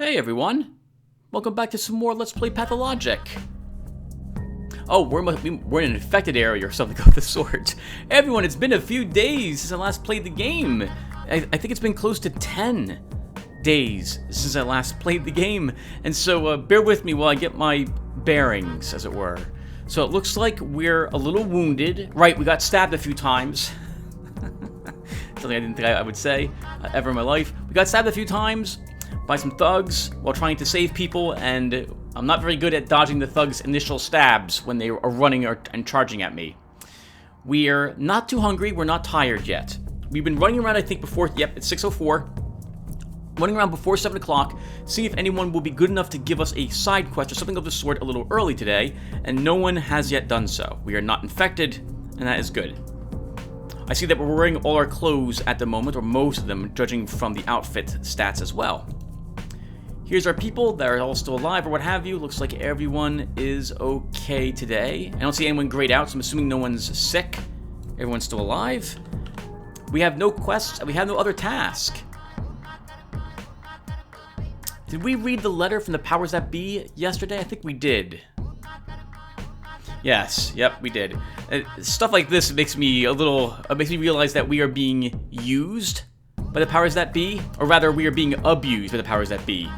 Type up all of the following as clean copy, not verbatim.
Hey everyone! Welcome back to some more Let's Play Pathologic. Oh, we're in an infected area or something of the sort. Everyone, it's been a few days since I last played the game. I think it's been close to 10 days since I last played the game. And so bear with me while I get my bearings, as it were. So it looks like we're a little wounded. Right, we got stabbed a few times. Something I didn't think I would say ever in my life. We got stabbed a few times by some thugs while trying to save people, and I'm not very good at dodging the thugs' initial stabs when they are running and charging at me. We're not too hungry, we're not tired yet. We've been running around, I think, before, yep, it's 6:04. Running around before 7 o'clock, seeing if anyone will be good enough to give us a side quest or something of the sort a little early today, and no one has yet done so. We are not infected, and that is good. I see that we're wearing all our clothes at the moment, or most of them, judging from the outfit stats as well. Here's our people that are all still alive or what have you. Looks like everyone is okay today. I don't see anyone grayed out, so I'm assuming no one's sick. Everyone's still alive. We have no quests, and we have no other task. Did we read the letter from the powers that be yesterday? I think we did. Yes, yep, we did. Stuff like this makes me realize that we are being used by the powers that be, or rather, we are being abused by the powers that be.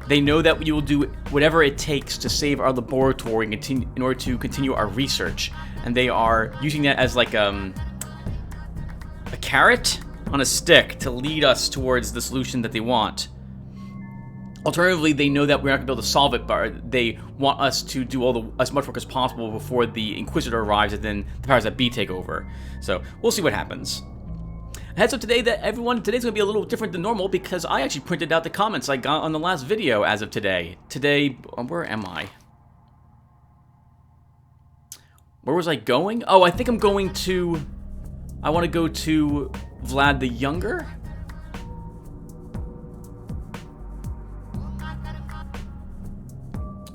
They know that we will do whatever it takes to save our laboratory in order to continue our research, and they are using that as like a carrot on a stick to lead us towards the solution that they want. Alternatively, they know that we're not going to be able to solve it, but they want us to do as much work as possible before the Inquisitor arrives, and then the powers that be take over. So we'll see what happens. Heads up today that everyone, today's going to be a little different than normal because I actually printed out the comments I got on the last video as of today. Today, where am I? Where was I going? Oh, I think I'm going to, I want to go to Vlad the Younger.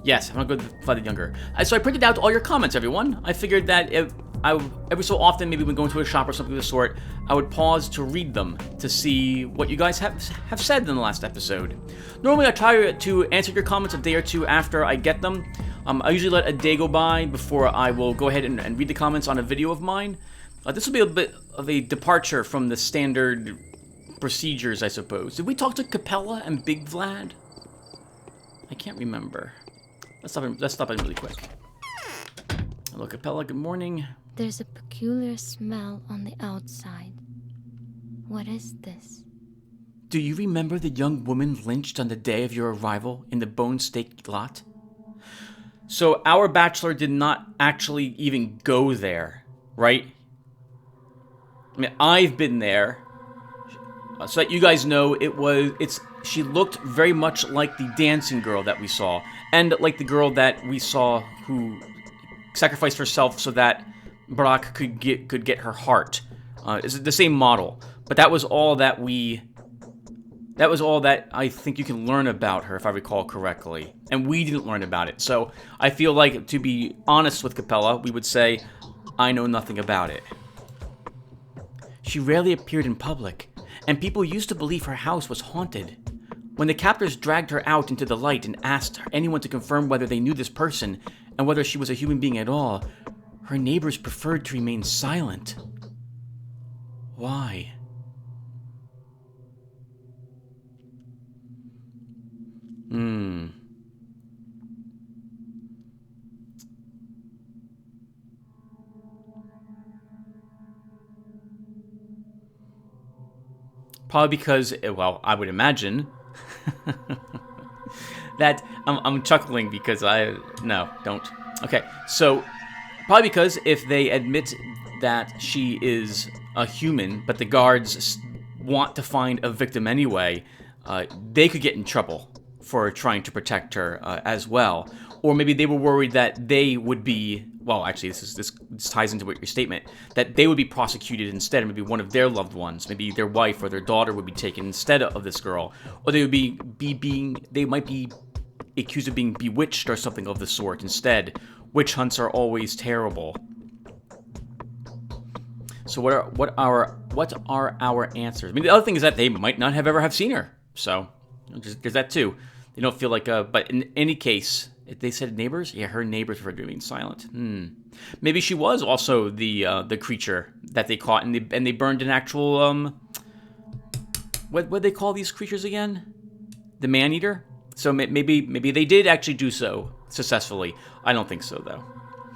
Yes, I'm going to go to Vlad the Younger. So I printed out all your comments, everyone. I figured that every so often, maybe when going to a shop or something of the sort, I would pause to read them to see what you guys have said in the last episode. Normally, I try to answer your comments a day or two after I get them. I usually let a day go by before I will go ahead and read the comments on a video of mine. This will be a bit of a departure from the standard procedures, I suppose. Did we talk to Capella and Big Vlad? I can't remember. Let's stop in really quick. Hello, Capella. Good morning. There's a peculiar smell on the outside. What is this? Do you remember the young woman lynched on the day of your arrival in the Bone Steak lot? So our bachelor did not actually even go there, right? I mean, I've been there. So that you guys know, she looked very much like the dancing girl that we saw, and like the girl that we saw who sacrificed herself so that Brock could get her heart. It's the same model, but that was all that I think you can learn about her, if I recall correctly, and we didn't learn about it. So I feel like, to be honest with Capella, we would say, I know nothing about it. She rarely appeared in public, and people used to believe her house was haunted. When the captors dragged her out into the light and asked anyone to confirm whether they knew this person and whether she was a human being at all, her neighbors preferred to remain silent. Why? Probably because, well, I would imagine that I'm chuckling because no, don't. Okay, so probably because if they admit that she is a human, but the guards want to find a victim anyway, they could get in trouble for trying to protect her as well. Or maybe they were worried that they would be, well, actually, this ties into what your statement, that they would be prosecuted instead, or maybe one of their loved ones, maybe their wife or their daughter would be taken instead of this girl, or they would they might be accused of being bewitched or something of the sort instead. Witch hunts are always terrible. So what are our answers? I mean, the other thing is that they might not have ever seen her, so there's that too. They don't feel like a... But in any case, if they said neighbors? Yeah, her neighbors were being silent. Maybe she was also the creature that they caught, and they burned an actual... What do they call these creatures again? The man-eater? So maybe they did actually do so successfully. I don't think so, though.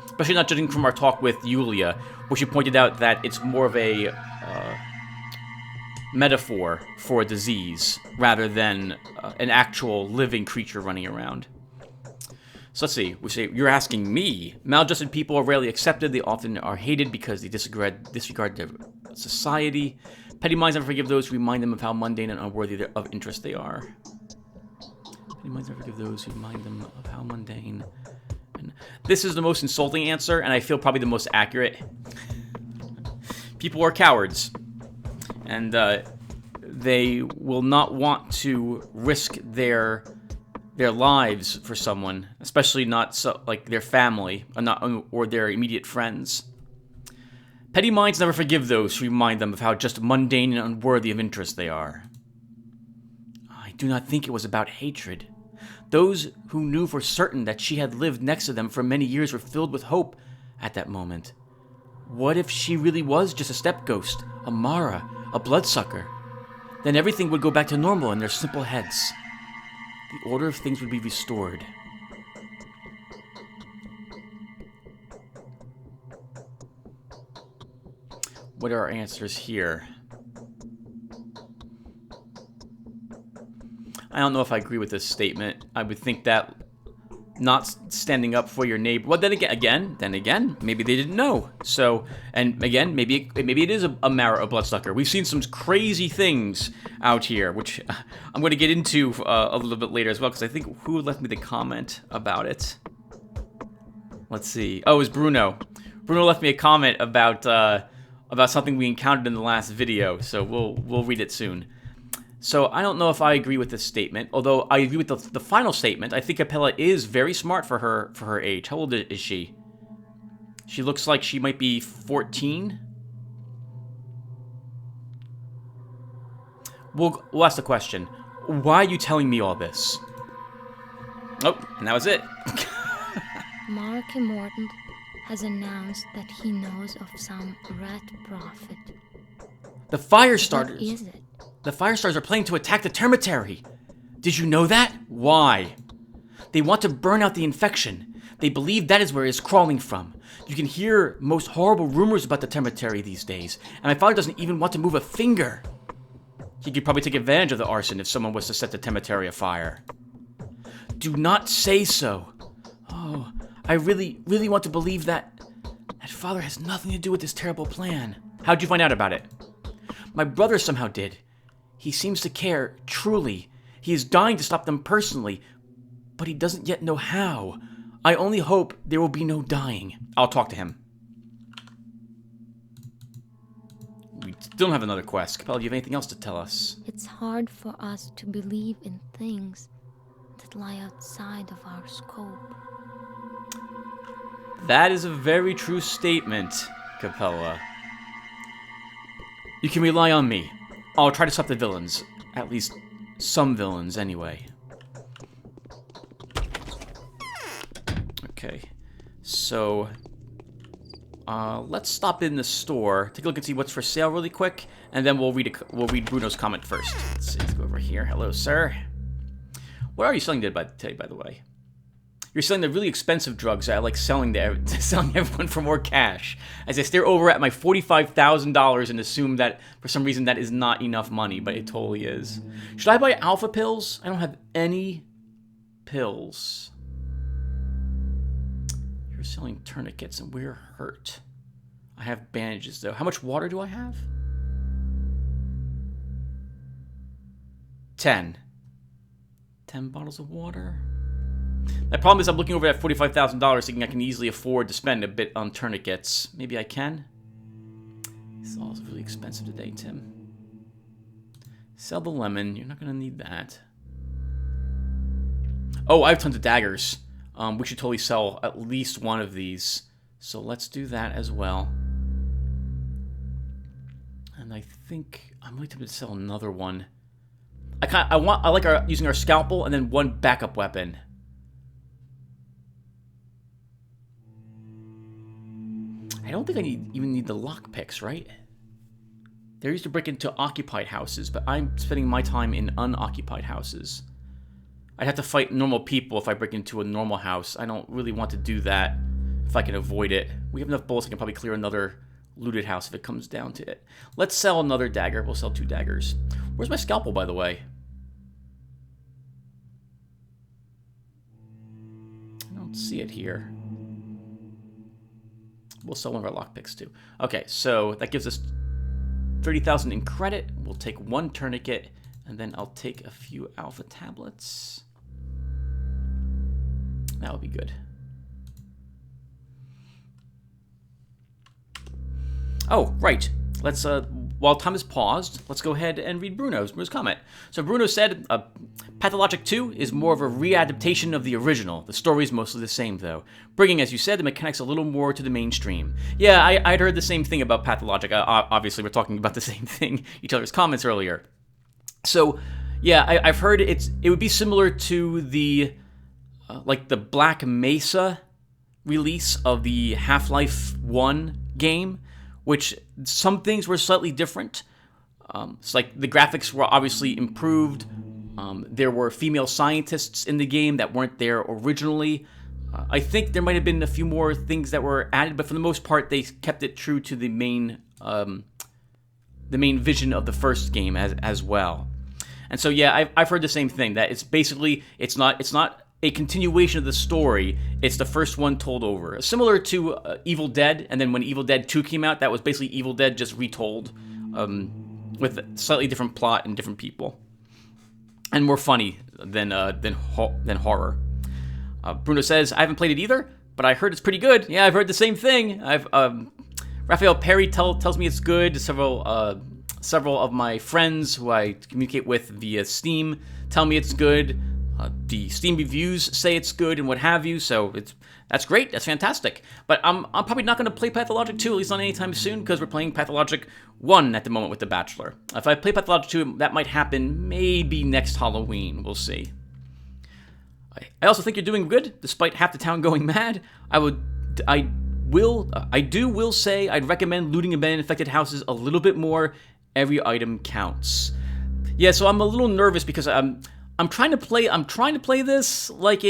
Especially not judging from our talk with Yulia, where she pointed out that it's more of a metaphor for a disease rather than an actual living creature running around. So let's see. We say, you're asking me. Maladjusted people are rarely accepted. They often are hated because they disregard their society. Petty minds never forgive those who remind them of how mundane and unworthy of interest they are. Petty minds never forgive those who remind them of how mundane. And this is the most insulting answer, and I feel probably the most accurate. People are cowards, and they will not want to risk their lives for someone, especially not like their family or their immediate friends. Petty minds never forgive those who remind them of how just mundane and unworthy of interest they are. I do not think it was about hatred. Those who knew for certain that she had lived next to them for many years were filled with hope at that moment. What if she really was just a step ghost, a Mara, a bloodsucker? Then everything would go back to normal in their simple heads. The order of things would be restored. What are our answers here? I don't know if I agree with this statement. I would think that not standing up for your neighbor. Well, then again, maybe they didn't know. So, and again, maybe it is a Mara, a bloodsucker. We've seen some crazy things out here, which I'm going to get into a little bit later as well, because I think who left me the comment about it? Let's see. Oh, it was Bruno. Bruno left me a comment about something we encountered in the last video, so we'll read it soon. So I don't know if I agree with this statement, although I agree with the final statement. I think Capella is very smart for her age. How old is she? She looks like she might be 14. We'll ask the question. Why are you telling me all this? Oh, and that was it. Marky Morton has announced that he knows of some rat prophet. The fire starters. What is it? The Firestars are planning to attack the Termitary. Did you know that? Why? They want to burn out the infection. They believe that is where it is crawling from. You can hear most horrible rumors about the Termitary these days, and my father doesn't even want to move a finger. He could probably take advantage of the arson if someone was to set the Termitary afire. Do not say so. Oh, I really, really want to believe that father has nothing to do with this terrible plan. How'd you find out about it? My brother somehow did. He seems to care, truly. He is dying to stop them personally, but he doesn't yet know how. I only hope there will be no dying. I'll talk to him. We still don't have another quest. Capella, do you have anything else to tell us? It's hard for us to believe in things that lie outside of our scope. That is a very true statement, Capella. You can rely on me. I'll try to stop the villains. At least some villains, anyway. Okay. So, let's stop in the store, take a look and see what's for sale really quick, and then we'll read Bruno's comment first. Let's see, let's go over here. Hello, sir. What are you selling today, by the way? You're selling the really expensive drugs I like selling everyone for more cash. As I stare over at my $45,000 and assume that for some reason that is not enough money, but it totally is. Should I buy alpha pills? I don't have any pills. You're selling tourniquets and we're hurt. I have bandages though. How much water do I have? 10 bottles of water. My problem is I'm looking over at $45,000 thinking I can easily afford to spend a bit on tourniquets. Maybe I can? This is all really expensive today, Tim. Sell the lemon. You're not going to need that. Oh, I have tons of daggers. We should totally sell at least one of these. So let's do that as well. And I think I'm really tempted to sell another one. I like using our scalpel and then one backup weapon. I don't think I even need the lockpicks, right? They're used to break into occupied houses, but I'm spending my time in unoccupied houses. I'd have to fight normal people if I break into a normal house. I don't really want to do that if I can avoid it. We have enough bullets, I can probably clear another looted house if it comes down to it. Let's sell another dagger. We'll sell 2 daggers. Where's my scalpel, by the way? I don't see it here. We'll sell one of our lockpicks too. Okay, so that gives us 30,000 in credit. We'll take 1 tourniquet, and then I'll take a few alpha tablets. That would be good. Oh, right. Let's, while time is paused, let's go ahead and read Bruno's comment. So Bruno said, Pathologic 2 is more of a readaptation of the original. The story is mostly the same, though, bringing, as you said, the mechanics a little more to the mainstream. Yeah, I'd heard the same thing about Pathologic. Obviously, we're talking about the same thing, each other's comments earlier. So, yeah, I've heard it would be similar to the, like the Black Mesa release of the Half-Life 1 game, which some things were slightly different. It's like the graphics were obviously improved. There were female scientists in the game that weren't there originally. I think there might have been a few more things that were added, but for the most part, they kept it true to the main vision of the first game as well. And so, yeah, I've heard the same thing, that it's basically it's not a continuation of the story. It's the first one told over. Similar to Evil Dead, and then when Evil Dead 2 came out, that was basically Evil Dead just retold with slightly different plot and different people. And more funny than horror. Bruno says, I haven't played it either, but I heard it's pretty good. Yeah, I've heard the same thing. Raphael Perry tells me it's good. Several of my friends who I communicate with via Steam tell me it's good. The Steam reviews say it's good and what have you, so that's great, that's fantastic. But I'm probably not going to play Pathologic 2, at least not anytime soon, because we're playing Pathologic 1 at the moment with The Bachelor. If I play Pathologic 2, that might happen maybe next Halloween, we'll see. I also think you're doing good, despite half the town going mad. I will say I'd recommend looting abandoned infected houses a little bit more. Every item counts. Yeah, so I'm a little nervous because I'm trying to play this like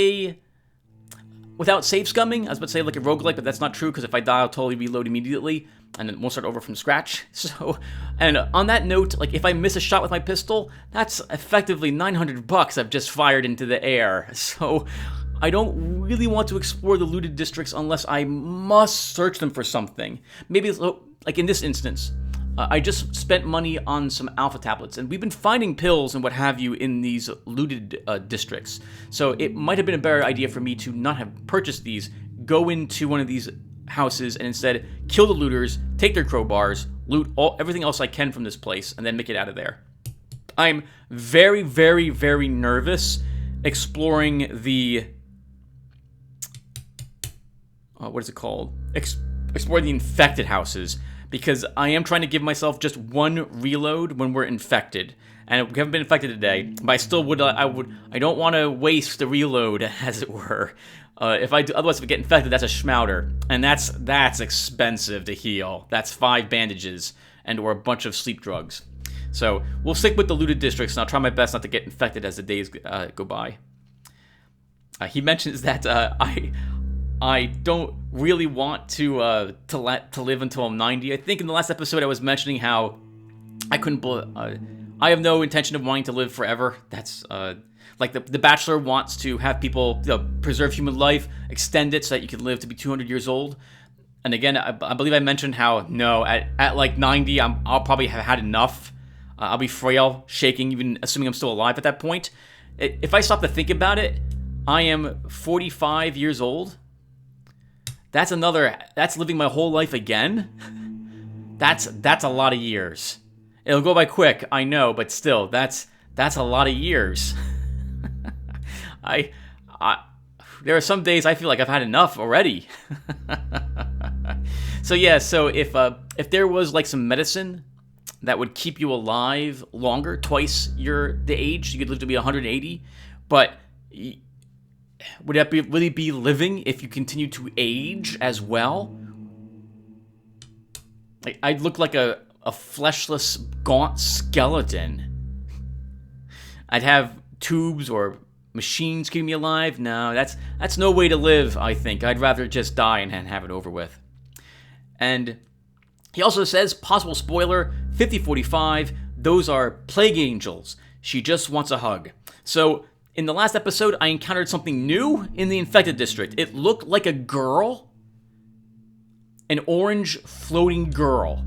without save scumming. I was about to say like a roguelike, but that's not true, because if I die, I'll totally reload immediately, and then we'll start over from scratch. So, and on that note, like if I miss a shot with my pistol, that's effectively $900 I've just fired into the air. So, I don't really want to explore the looted districts unless I must search them for something. Maybe, like in this instance, I just spent money on some alpha tablets, and we've been finding pills and what have you in these looted districts. So it might have been a better idea for me to not have purchased these, go into one of these houses, and instead kill the looters, take their crowbars, loot everything else I can from this place, and then make it out of there. I'm very, very, very nervous exploring the... what is it called? Explore the infected houses, because I am trying to give myself just 1 reload when we're infected. And we haven't been infected today, but I still would, I don't want to waste the reload, as it were. Otherwise if I get infected, that's a schmouder. And that's expensive to heal. That's 5 bandages, or a bunch of sleep drugs. So, we'll stick with the looted districts, and I'll try my best not to get infected as the days go by. He mentions that, I don't really want to live until I'm 90. I think in the last episode I was mentioning how I have no intention of wanting to live forever. That's like the Bachelor wants to have people preserve human life, extend it so that you can live to be 200 years old. And again, I believe I mentioned how no, at like 90, I'll probably have had enough. I'll be frail, shaking, even assuming I'm still alive at that point. If I stop to think about it, I am 45 years old. That's living my whole life again. That's a lot of years. It'll go by quick, I know, but still, that's a lot of years. There are some days I feel like I've had enough already. So yeah, so if there was like some medicine that would keep you alive longer, twice the age. You could live to be 180, but would that really be living if you continue to age as well? I'd look like a fleshless, gaunt skeleton. I'd have tubes or machines keeping me alive. No, that's no way to live, I think. I'd rather just die and have it over with. And he also says, possible spoiler, 5045, those are plague angels. She just wants a hug. So, in the last episode, I encountered something new in the infected district. It looked like a girl. An orange floating girl.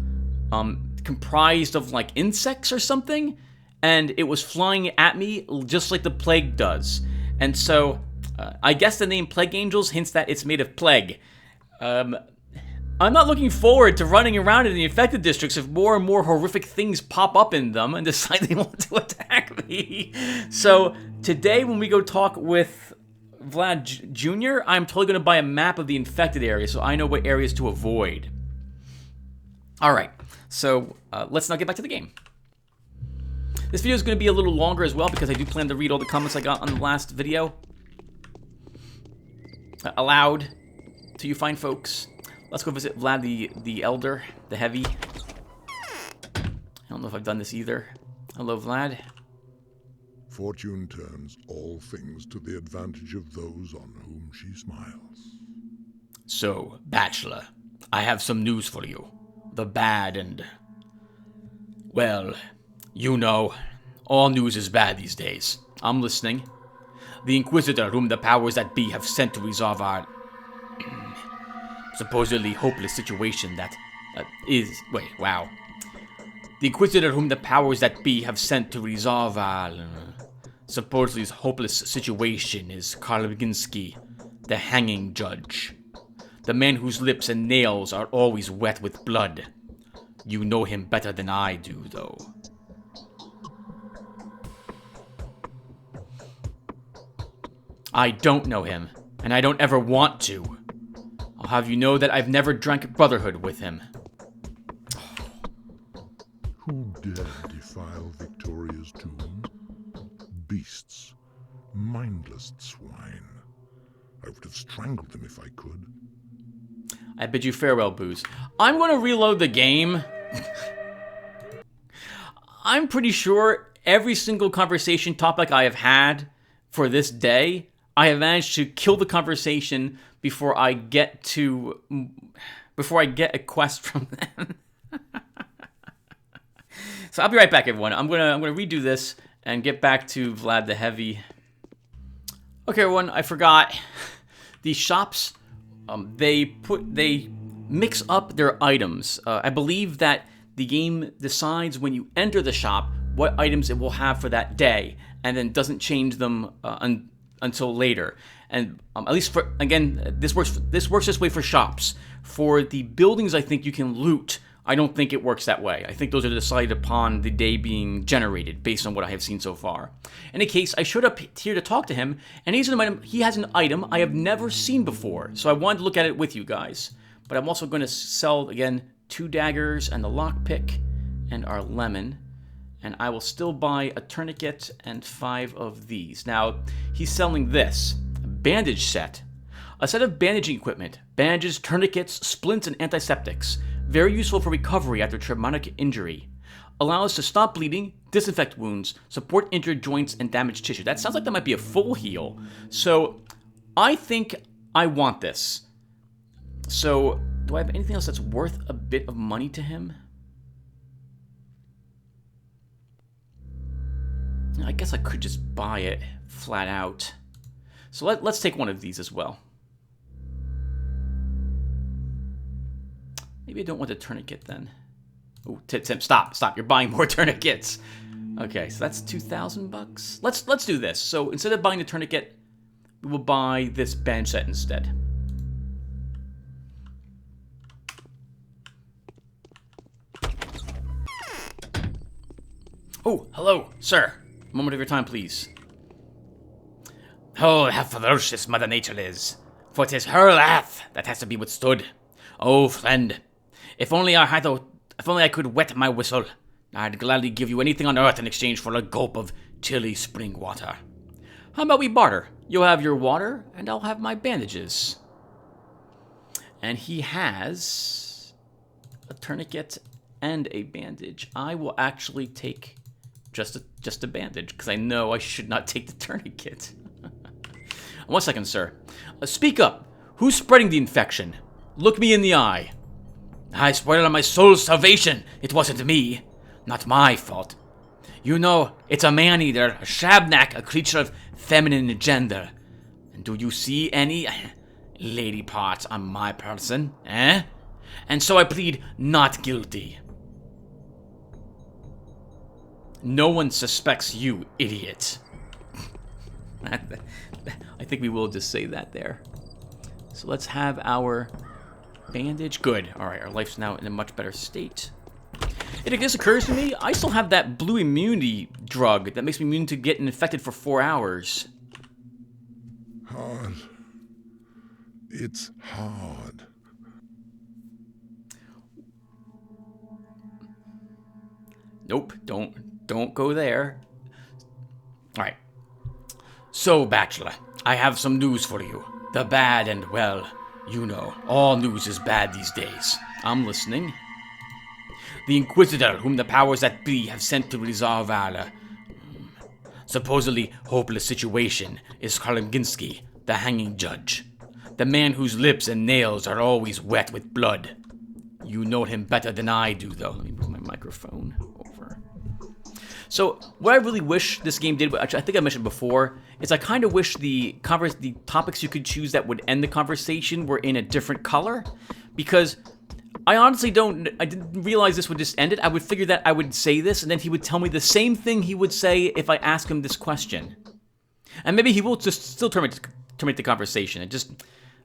Comprised of like insects or something. And it was flying at me just like the plague does. And so, I guess the name Plague Angels hints that it's made of plague. I'm not looking forward to running around in the infected districts if more and more horrific things pop up in them and decide they want to attack me. So, today when we go talk with Vlad Jr., I'm totally going to buy a map of the infected area so I know what areas to avoid. Alright, so let's now get back to the game. This video is going to be a little longer as well because I do plan to read all the comments I got on the last video. Aloud to you fine folks. Let's go visit Vlad the Elder, the Heavy. I don't know if I've done this either. Hello, Vlad. Fortune turns all things to the advantage of those on whom she smiles. So, Bachelor, I have some news for you. The bad and... well, you know, all news is bad these days. I'm listening. The Inquisitor, whom the powers that be have sent to resolve our... supposedly hopeless situation that The Inquisitor whom the powers that be have sent to resolve our supposedly hopeless situation is Karl Baginski, the hanging judge. The man whose lips and nails are always wet with blood. You know him better than I do, though. I don't know him, and I don't ever want to. I'll have you know that I've never drank Brotherhood with him. Who dare defile Victoria's tomb? Beasts. Mindless swine. I would have strangled them if I could. I bid you farewell, Booze. I'm going to reload the game. I'm pretty sure every single conversation topic I have had for this day, I have managed to kill the conversation before I get a quest from them. So I'll be right back, everyone. I'm gonna redo this and get back to Vlad the Heavy. Okay, everyone, I forgot. These shops, they mix up their items. I believe that the game decides when you enter the shop what items it will have for that day, and then doesn't change them until later. And at least for, again, this works this way for shops. For the buildings, I think you can loot. I don't think it works that way. I think those are decided upon the day being generated based on what I have seen so far. In any case, I showed up here to talk to him, and he has an item I have never seen before. So I wanted to look at it with you guys. But I'm also going to sell, again, 2 daggers and the lockpick and our lemon. And I will still buy a tourniquet and 5 of these. Now, he's selling this. A bandage set. A set of bandaging equipment. Bandages, tourniquets, splints, and antiseptics. Very useful for recovery after traumatic injury. Allows to stop bleeding, disinfect wounds, support injured joints and damaged tissue. That sounds like that might be a full heal. So, I think I want this. So, do I have anything else that's worth a bit of money to him? I guess I could just buy it flat out. So let's take one of these as well. Maybe I don't want the tourniquet then. Oh, Tim, stop. You're buying more tourniquets. Okay, so that's $2,000. Let's do this. So instead of buying the tourniquet, we will buy this bandage set instead. Oh, hello, sir. A moment of your time, please. Oh, how ferocious Mother Nature is, for 'tis her wrath that has to be withstood. Oh, friend, if only I could wet my whistle, I'd gladly give you anything on earth in exchange for a gulp of chilly spring water. How about we barter? You'll have your water, and I'll have my bandages. And he has a tourniquet and a bandage. I will actually take just a bandage, because I know I should not take the tourniquet. 1 second, sir. Speak up. Who's spreading the infection? Look me in the eye. I swear on my soul's salvation, it wasn't me. Not my fault. You know, it's a man-eater, a shabnak, a creature of feminine gender. And do you see any lady parts on my person, eh? And so I plead not guilty. No one suspects you, idiot. I think we will just say that there. So let's have our bandage. Good. Alright, our life's now in a much better state. It just occurs to me, I still have that blue immunity drug that makes me immune to getting infected for 4 hours. Hard. It's hard. Nope, don't go there. Alright. So, Bachelor, I have some news for you. The bad and, well, you know, all news is bad these days. I'm listening. The Inquisitor, whom the powers that be have sent to resolve our supposedly hopeless situation, is Karlinginsky, the hanging judge. The man whose lips and nails are always wet with blood. You know him better than I do, though. Let me move my microphone over. So, what I really wish this game did, which I think I mentioned before, is I kind of wish the topics you could choose that would end the conversation were in a different color, because I honestly I didn't realize this would just end it. I would figure that I would say this, and then he would tell me the same thing he would say if I ask him this question. And maybe he will just still terminate the conversation. It just,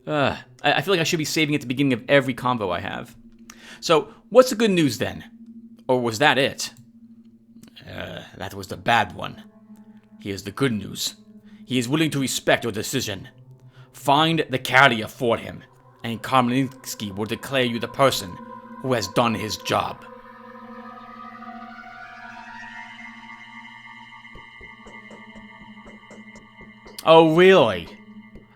I feel like I should be saving it at the beginning of every convo I have. So, what's the good news then? Or was that it? That was the bad one. Here's the good news. He is willing to respect your decision. Find the carrier for him, and Karlinginsky will declare you the person who has done his job. Oh, really?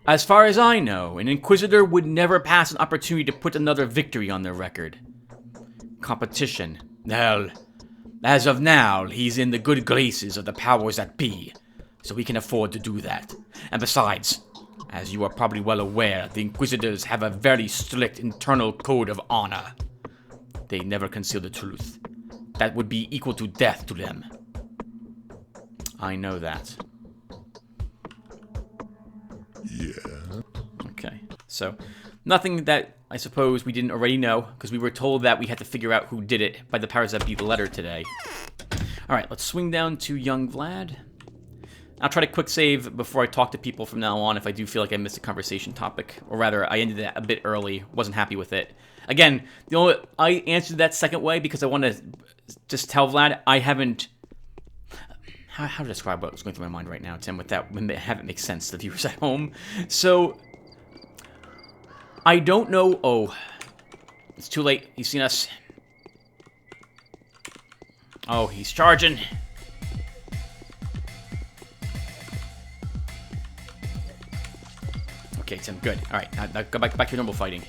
As far as I know, an Inquisitor would never pass an opportunity to put another victory on their record. Competition. Well, as of now, he's in the good graces of the powers that be, so he can afford to do that. And besides, as you are probably well aware, the Inquisitors have a very strict internal code of honor. They never conceal the truth. That would be equal to death to them. I know that. Yeah. Okay, so nothing that I suppose we didn't already know, because we were told that we had to figure out who did it by the powers that be letter today. Alright, let's swing down to young Vlad. I'll try to quick save before I talk to people from now on if I do feel like I missed a conversation topic. Or rather, I ended it a bit early, wasn't happy with it. Again, I answered that second way because I want to just tell Vlad I haven't... How to describe what was going through my mind right now, Tim, without have it make sense to the viewers at home. So, I don't know... Oh, it's too late. He's seen us. Oh, he's charging. Okay, Tim, good. Alright, now go back to normal fighting.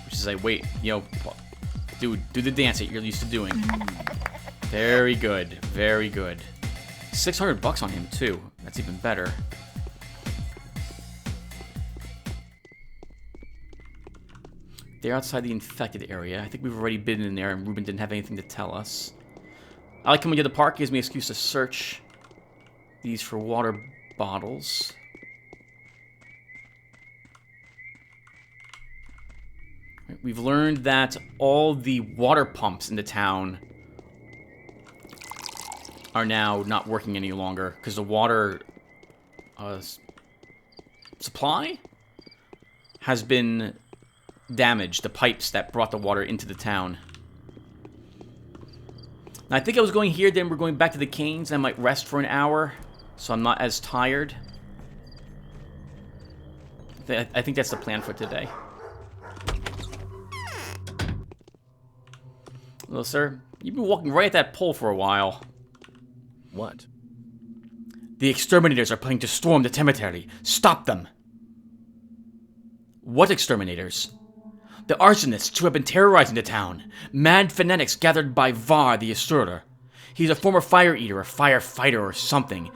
Which is like, wait, dude, do the dance that you're used to doing. Very good, very good. $600 on him, too. That's even better. They're outside the infected area. I think we've already been in there, and Ruben didn't have anything to tell us. I like coming to the park. It gives me an excuse to search these for water bottles. We've learned that all the water pumps in the town are now not working any longer because the water supply has been damaged. The pipes that brought the water into the town. Now, I think I was going here, then we're going back to the Canes. I might rest for an hour, so I'm not as tired. I think that's the plan for today. Hello, sir. You've been walking right at that pole for a while. What? The exterminators are planning to storm the cemetery. Stop them! What exterminators? The arsonists who have been terrorizing the town. Mad fanatics gathered by Var the Asura. He's a former fire eater, a firefighter, or something.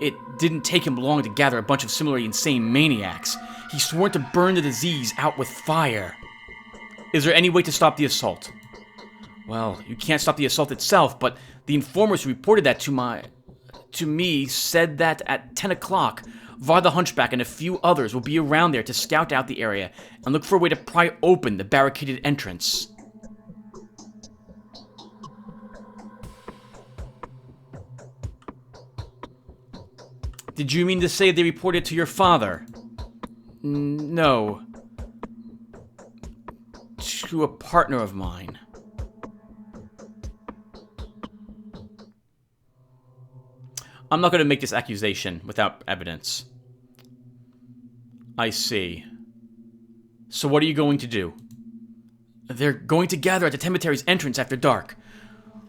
It didn't take him long to gather a bunch of similarly insane maniacs. He swore to burn the disease out with fire. Is there any way to stop the assault? Well, you can't stop the assault itself, but the informers who reported that to me said that at 10 o'clock, Var the Hunchback and a few others will be around there to scout out the area and look for a way to pry open the barricaded entrance. Did you mean to say they reported to your father? No. To a partner of mine. I'm not going to make this accusation without evidence. I see. So what are you going to do? They're going to gather at the cemetery's entrance after dark.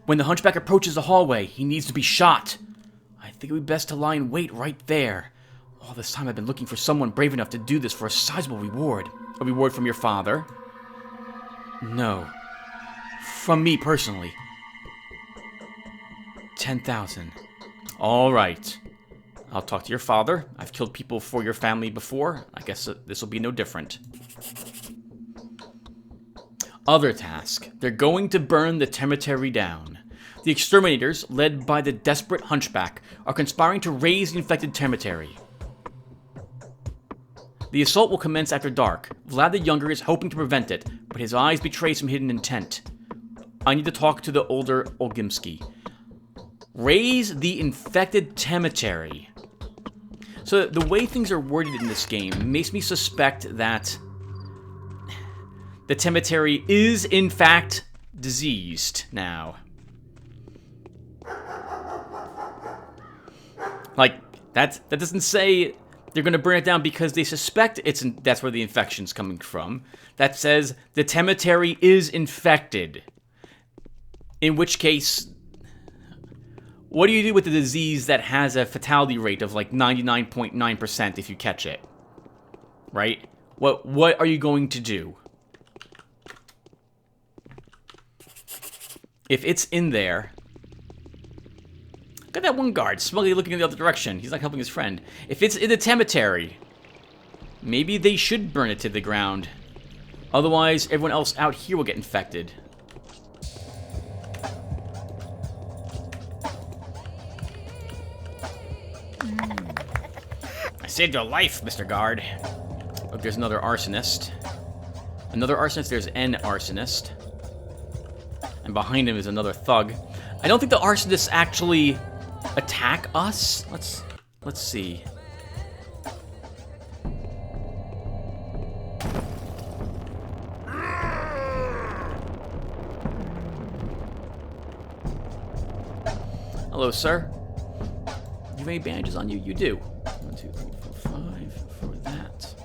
When the Hunchback approaches the hallway, he needs to be shot. I think it would be best to lie in wait right there. All this time I've been looking for someone brave enough to do this for a sizable reward. A reward from your father? No. From me personally. 10,000. All right. I'll talk to your father. I've killed people for your family before. I guess this will be no different. Other task. They're going to burn the cemetery down. The exterminators, led by the desperate Hunchback, are conspiring to raise the infected cemetery. The assault will commence after dark. Vlad the Younger is hoping to prevent it, but his eyes betray some hidden intent. I need to talk to the older Olgimsky. Raise the infected cemetery. So the way things are worded in this game makes me suspect that the cemetery is in fact diseased now. Like, that doesn't say they're going to burn it down because they suspect that's where the infection's coming from. That says the cemetery is infected. In which case, what do you do with the disease that has a fatality rate of like 99.9% if you catch it? Right? What are you going to do? If it's in there... Look at that one guard, smugly looking in the other direction. He's like helping his friend. If it's in the cemetery, maybe they should burn it to the ground. Otherwise, everyone else out here will get infected. I saved your life, Mr. Guard. Look, there's another arsonist. Another arsonist, there's an arsonist. And behind him is another thug. I don't think the arsonists actually attack us. Let's see. Hello, sir. Do you have any bandages on you? You do. 1, 2, 3, 4, 5 for that.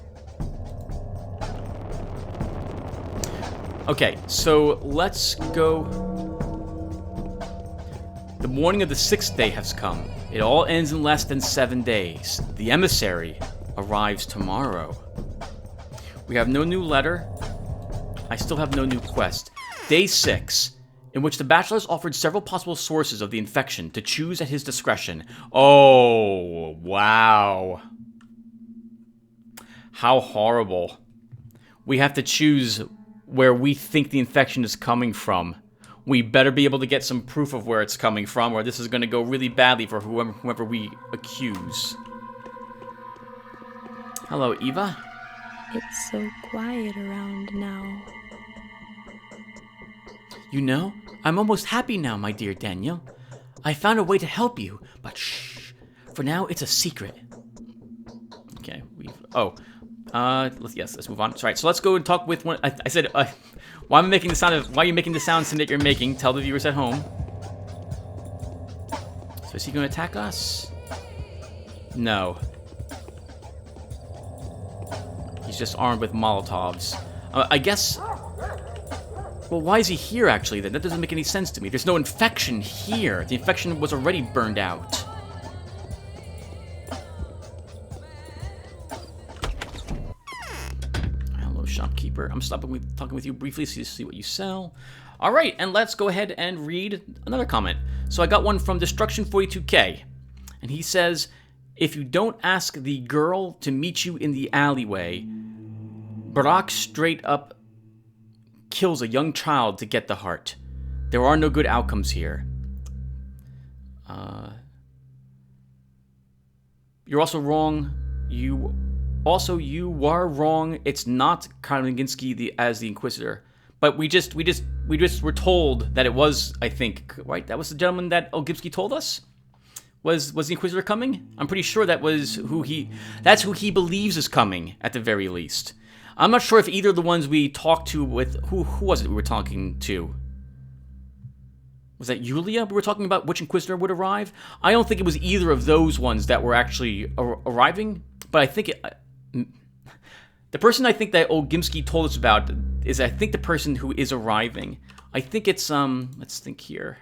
Okay, so let's go. The morning of the 6th day has come. It all ends in less than 7 days. The emissary arrives tomorrow. We have no new letter. I still have no new quest. Day 6, in which the bachelors offered several possible sources of the infection to choose at his discretion. Oh, wow. How horrible. We have to choose where we think the infection is coming from. We better be able to get some proof of where it's coming from, or this is going to go really badly for whoever we accuse. Hello, Eva. It's so quiet around now. You know, I'm almost happy now, my dear Daniel. I found a way to help you, but shh. For now, it's a secret. Okay, let's move on. Alright, so let's go and talk with one. I said, why am I making the sound of? Why are you making the sounds that you're making? Tell the viewers at home. So is he going to attack us? No. He's just armed with Molotovs. I guess Well, why is he here, actually, then? That doesn't make any sense to me. There's no infection here. The infection was already burned out. Hello, shopkeeper. I'm talking with you briefly to see what you sell. All right, and let's go ahead and read another comment. So I got one from Destruction42K, and he says, if you don't ask the girl to meet you in the alleyway, Brock straight up kills a young child to get the heart. There are no good outcomes here. You're also wrong. You were wrong. It's not Karlinginski as the Inquisitor, but we just were told that it was. I think, right. That was the gentleman that Olgimski told us. Was the Inquisitor coming? I'm pretty sure that was who he. That's who he believes is coming at the very least. I'm not sure if either of the ones we talked to with... Who was it we were talking to? Was that Yulia? We were talking about which Inquisitor would arrive? I don't think it was either of those ones that were actually arriving, but I think the person I think that Olgimski told us about is, I think, the person who is arriving. I think it's, let's think here.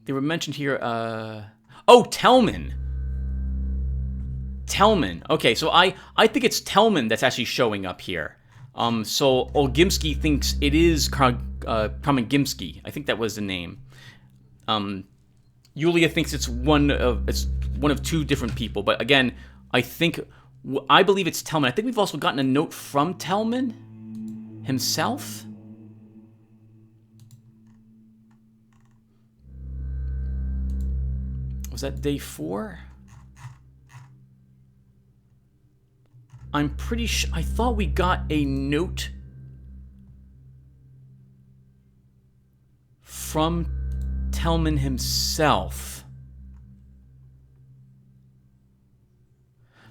They were mentioned here, oh, Telman. Telman. Okay, so I think it's Telman that's actually showing up here. So Olgimski thinks it is Kamengimski. I think that was the name. Yulia thinks it's one of two different people. But again, I believe it's Telman. I think we've also gotten a note from Telman himself. Was that day 4? I'm pretty sure. I thought we got a note from Telman himself.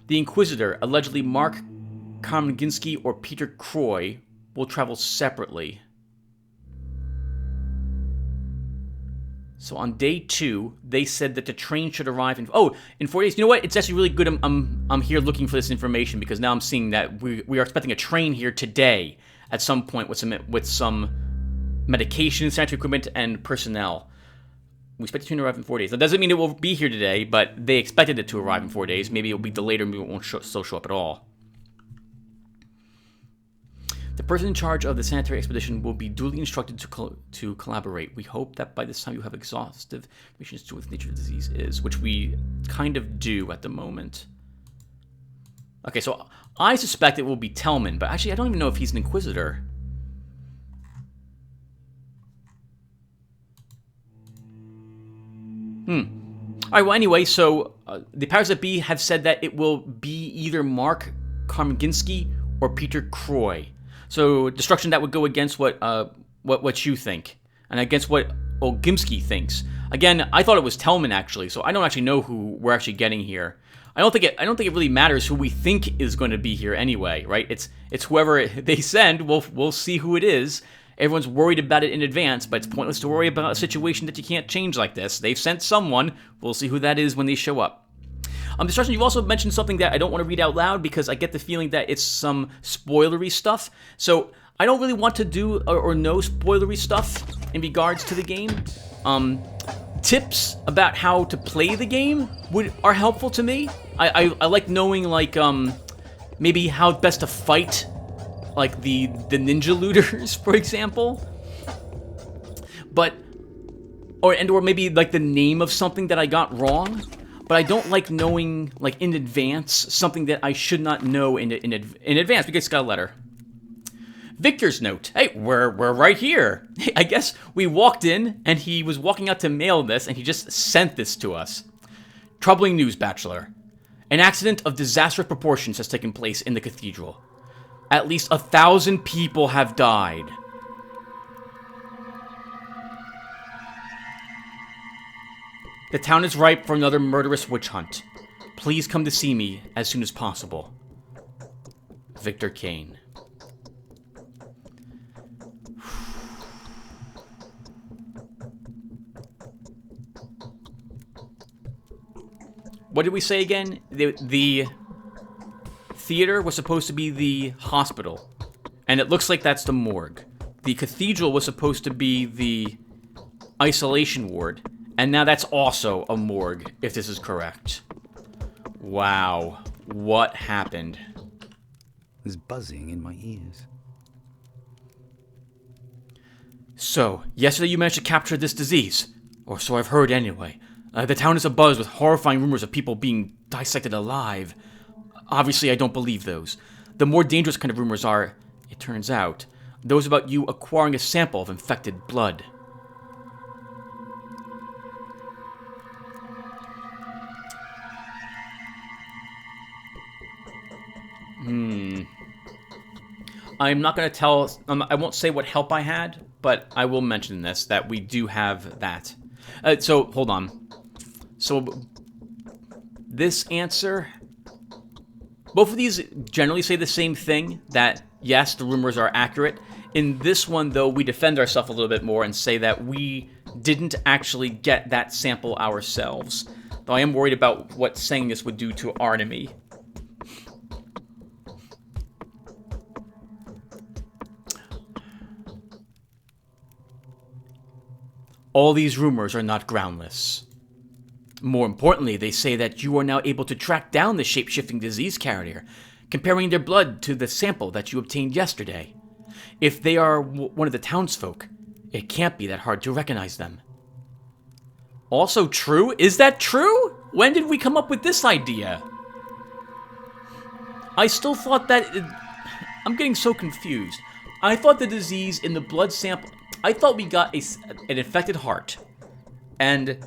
The Inquisitor, allegedly Mark Kamensky or Peter Croy, will travel separately. So on day 2, they said that the train should arrive in 4 days. You know what? It's actually really good. I'm here looking for this information because now I'm seeing that we are expecting a train here today at some point with some medication, sanitary equipment, and personnel. We expect the train to arrive in 4 days. That doesn't mean it will be here today, but they expected it to arrive in 4 days. Maybe it will be delayed or maybe it won't still show up at all. The person in charge of the sanitary expedition will be duly instructed to collaborate. We hope that by this time you have exhaustive information as to what the nature of the disease is, which we kind of do at the moment. Okay, so I suspect it will be Telman, but actually I don't even know if he's an Inquisitor. Alright, well anyway, so the powers that be have said that it will be either Mark Kamensky or Peter Croy. So destruction that would go against what you think, and against what Olgimski thinks. Again, I thought it was Telman actually, so I don't actually know who we're actually getting here. I don't think it really matters who we think is going to be here anyway, right? It's whoever they send. We'll see who it is. Everyone's worried about it in advance, but it's pointless to worry about a situation that you can't change like this. They've sent someone. We'll see who that is when they show up. Destruction, you've also mentioned something that I don't want to read out loud because I get the feeling that it's some spoilery stuff. So I don't really want to do or know spoilery stuff in regards to the game. Tips about how to play the game are helpful to me. I like knowing maybe how best to fight like the ninja looters, for example. Or maybe like the name of something that I got wrong. But I don't like knowing, like, in advance, something that I should not know in advance, because it's got a letter. Victor's note. Hey, we're right here. Hey, I guess we walked in, and he was walking out to mail this, and he just sent this to us. Troubling news, Bachelor. An accident of disastrous proportions has taken place in the cathedral. At least 1,000 people have died. The town is ripe for another murderous witch hunt. Please come to see me as soon as possible. Victor Kane. What did we say again? The theater was supposed to be the hospital, and it looks like that's the morgue. The cathedral was supposed to be the isolation ward, and now that's also a morgue, if this is correct. Wow. What happened? There's buzzing in my ears. So, yesterday you managed to capture this disease. Or so I've heard anyway. The town is abuzz with horrifying rumors of people being dissected alive. Obviously, I don't believe those. The more dangerous kind of rumors are, it turns out, those about you acquiring a sample of infected blood. I'm not going to tell... I won't say what help I had, but I will mention this, that we do have that. So, hold on. So, this answer... Both of these generally say the same thing, that, yes, the rumors are accurate. In this one, though, we defend ourselves a little bit more and say that we didn't actually get that sample ourselves. Though I am worried about what saying this would do to our enemy. All these rumors are not groundless. More importantly, they say that you are now able to track down the shape-shifting disease carrier, comparing their blood to the sample that you obtained yesterday. If they are one of the townsfolk, it can't be that hard to recognize them. Also true? Is that true? When did we come up with this idea? I still thought that... I'm getting so confused. I thought the disease in the blood sample... I thought we got an infected heart, and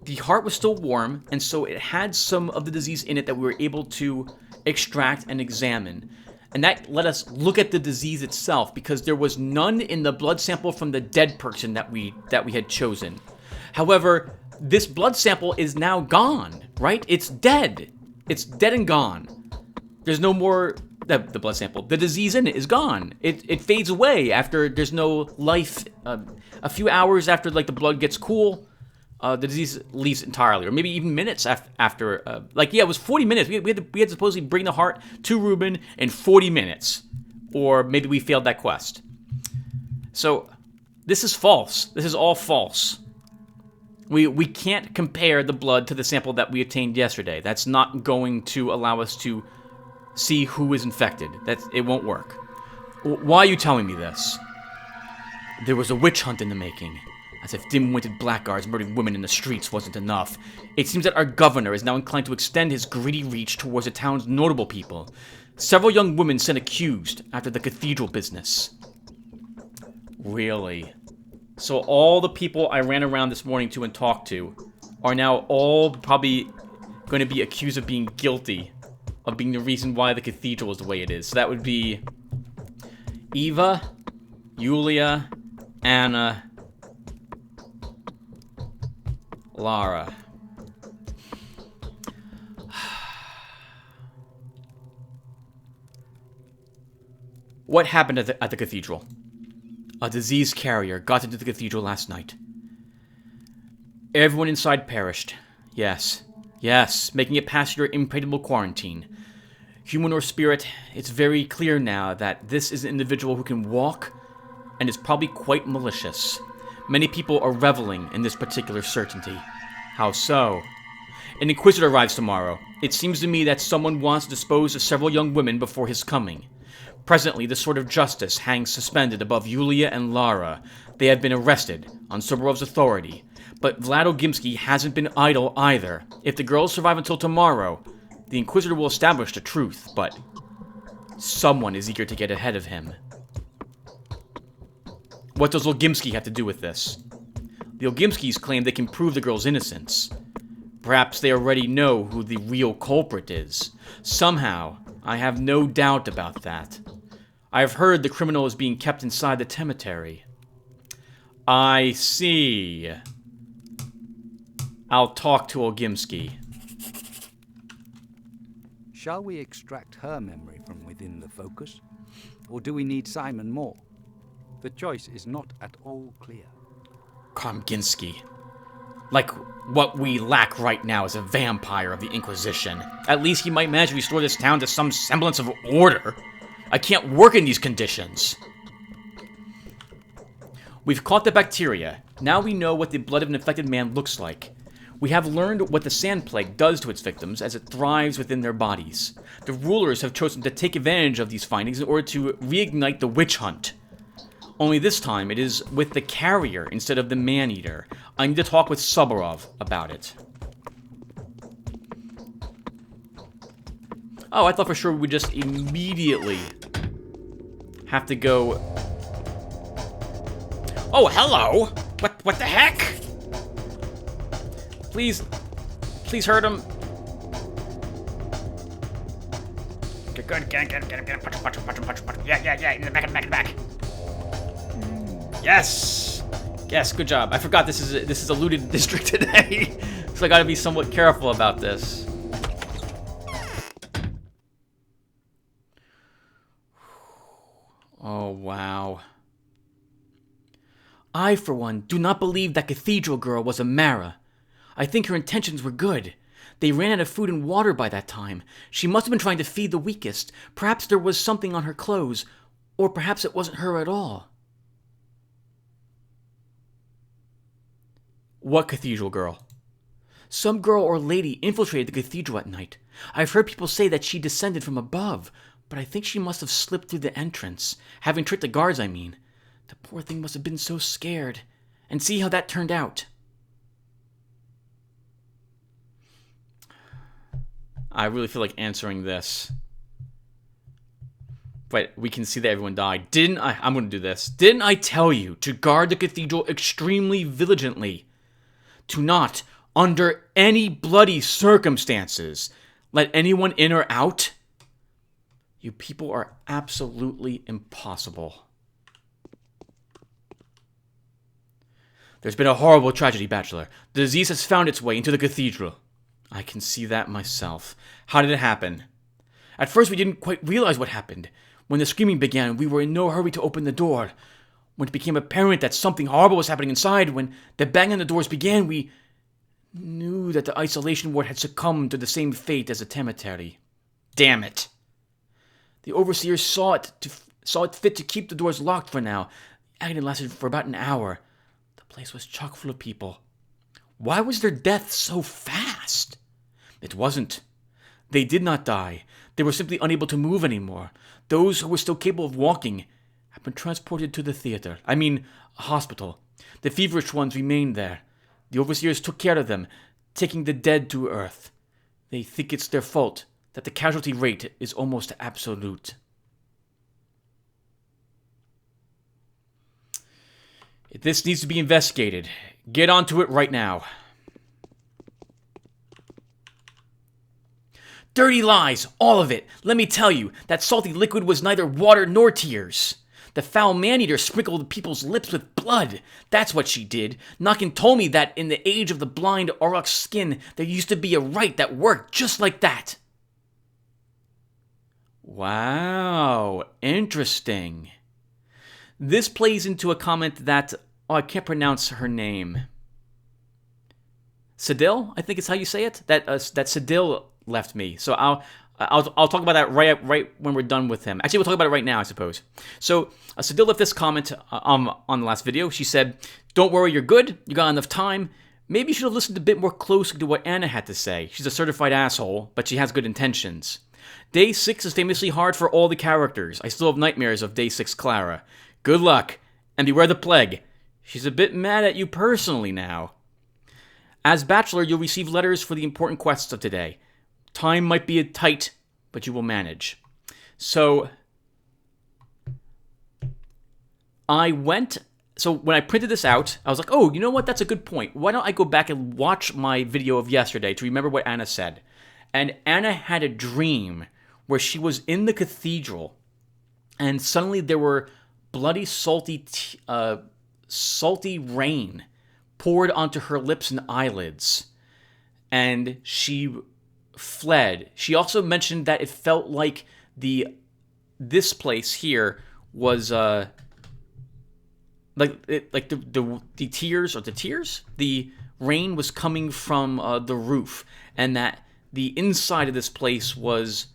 the heart was still warm, and so it had some of the disease in it that we were able to extract and examine. And that let us look at the disease itself, because there was none in the blood sample from the dead person that we had chosen. However, this blood sample is now gone, right? It's dead. It's dead and gone. There's no more... The blood sample. The disease in it is gone. It fades away after there's no life. A few hours after like the blood gets cool, the disease leaves entirely, or maybe even minutes after. It was 40 minutes. We had to supposedly bring the heart to Ruben in 40 minutes, or maybe we failed that quest. So this is false. This is all false. We can't compare the blood to the sample that we obtained yesterday. That's not going to allow us to see who is infected. It won't work. Why are you telling me this? There was a witch hunt in the making. As if dim-witted blackguards murdering women in the streets wasn't enough. It seems that our governor is now inclined to extend his greedy reach towards the town's notable people. Several young women sent accused after the cathedral business. Really? So all the people I ran around this morning to and talked to are now all probably going to be accused of being guilty of being the reason why the cathedral is the way it is. So that would be Eva, Yulia, Anna, Lara. What happened at the cathedral? A disease carrier got into the cathedral last night. Everyone inside perished. Yes, making it past your impregnable quarantine. Human or spirit, it's very clear now that this is an individual who can walk and is probably quite malicious. Many people are reveling in this particular certainty. How so? An inquisitor arrives tomorrow. It seems to me that someone wants to dispose of several young women before his coming. Presently, the sword of justice hangs suspended above Yulia and Lara. They have been arrested on Soborov's authority. But Vlad Ogimsky hasn't been idle either. If the girls survive until tomorrow, the Inquisitor will establish the truth, but someone is eager to get ahead of him. What does Ogimsky have to do with this? The Ogimskys claim they can prove the girl's innocence. Perhaps they already know who the real culprit is. Somehow, I have no doubt about that. I've heard the criminal is being kept inside the cemetery. I see. I'll talk to Ogimsky. Shall we extract her memory from within the focus? Or do we need Simon more? The choice is not at all clear. Kromginski. Like what we lack right now is a vampire of the Inquisition. At least he might manage to restore this town to some semblance of order. I can't work in these conditions. We've caught the bacteria. Now we know what the blood of an infected man looks like. We have learned what the sand plague does to its victims as it thrives within their bodies. The rulers have chosen to take advantage of these findings in order to reignite the witch hunt. Only this time it is with the carrier instead of the man-eater. I need to talk with Suborov about it. Oh, I thought for sure we would just immediately have to go... Oh, hello! What the heck? Please hurt him. Good, get him, punch him. Yeah, in the back. Yes, good job. I forgot this is a looted district today, so I gotta be somewhat careful about this. Oh, wow. I, for one, do not believe that cathedral girl was a Mara. I think her intentions were good. They ran out of food and water by that time. She must have been trying to feed the weakest. Perhaps there was something on her clothes, or perhaps it wasn't her at all. What cathedral girl? Some girl or lady infiltrated the cathedral at night. I've heard people say that she descended from above, but I think she must have slipped through the entrance. Having tricked the guards, I mean. The poor thing must have been so scared. And see how that turned out. I really feel like answering this. But we can see that everyone died. I'm going to do this. Didn't I tell you to guard the cathedral extremely vigilantly? To not, under any bloody circumstances, let anyone in or out? You people are absolutely impossible. There's been a horrible tragedy, Bachelor. The disease has found its way into the cathedral. I can see that myself. How did it happen? At first, we didn't quite realize what happened. When the screaming began, we were in no hurry to open the door. When it became apparent that something horrible was happening inside, when the banging on the doors began, we knew that the isolation ward had succumbed to the same fate as the cemetery. Damn it. The overseers saw it fit to keep the doors locked for now. The agony lasted for about an hour. The place was chock full of people. Why was their death so fast? It wasn't. They did not die. They were simply unable to move anymore. Those who were still capable of walking had been transported to the theater. A hospital. The feverish ones remained there. The overseers took care of them, taking the dead to earth. They think it's their fault that the casualty rate is almost absolute. This needs to be investigated. Get onto it right now. Dirty lies, all of it. Let me tell you, that salty liquid was neither water nor tears. The foul man-eater sprinkled people's lips with blood. That's what she did. Nakin told me that in the age of the blind Auroch's skin, there used to be a rite that worked just like that. Wow, interesting. This plays into a comment that... I can't pronounce her name. Sadil, I think is how you say it. That Sadil left me. So I'll talk about that right when we're done with him. Actually, we'll talk about it right now, I suppose. So Sadil left this comment on the last video. She said, "Don't worry, you're good. You got enough time. Maybe you should have listened a bit more closely to what Anna had to say. She's a certified asshole, but she has good intentions. Day 6 is famously hard for all the characters. I still have nightmares of Day 6 Clara. Good luck, and beware the plague. She's a bit mad at you personally now. As Bachelor, you'll receive letters for the important quests of today. Time might be tight, but you will manage." So when I printed this out, I was like, oh, you know what? That's a good point. Why don't I go back and watch my video of yesterday to remember what Anna said? And Anna had a dream where she was in the cathedral, and suddenly there were bloody, salty rain poured onto her lips and eyelids, and she fled. She also mentioned that it felt like this place here was like the tears, rain was coming from the roof, and that the inside of this place was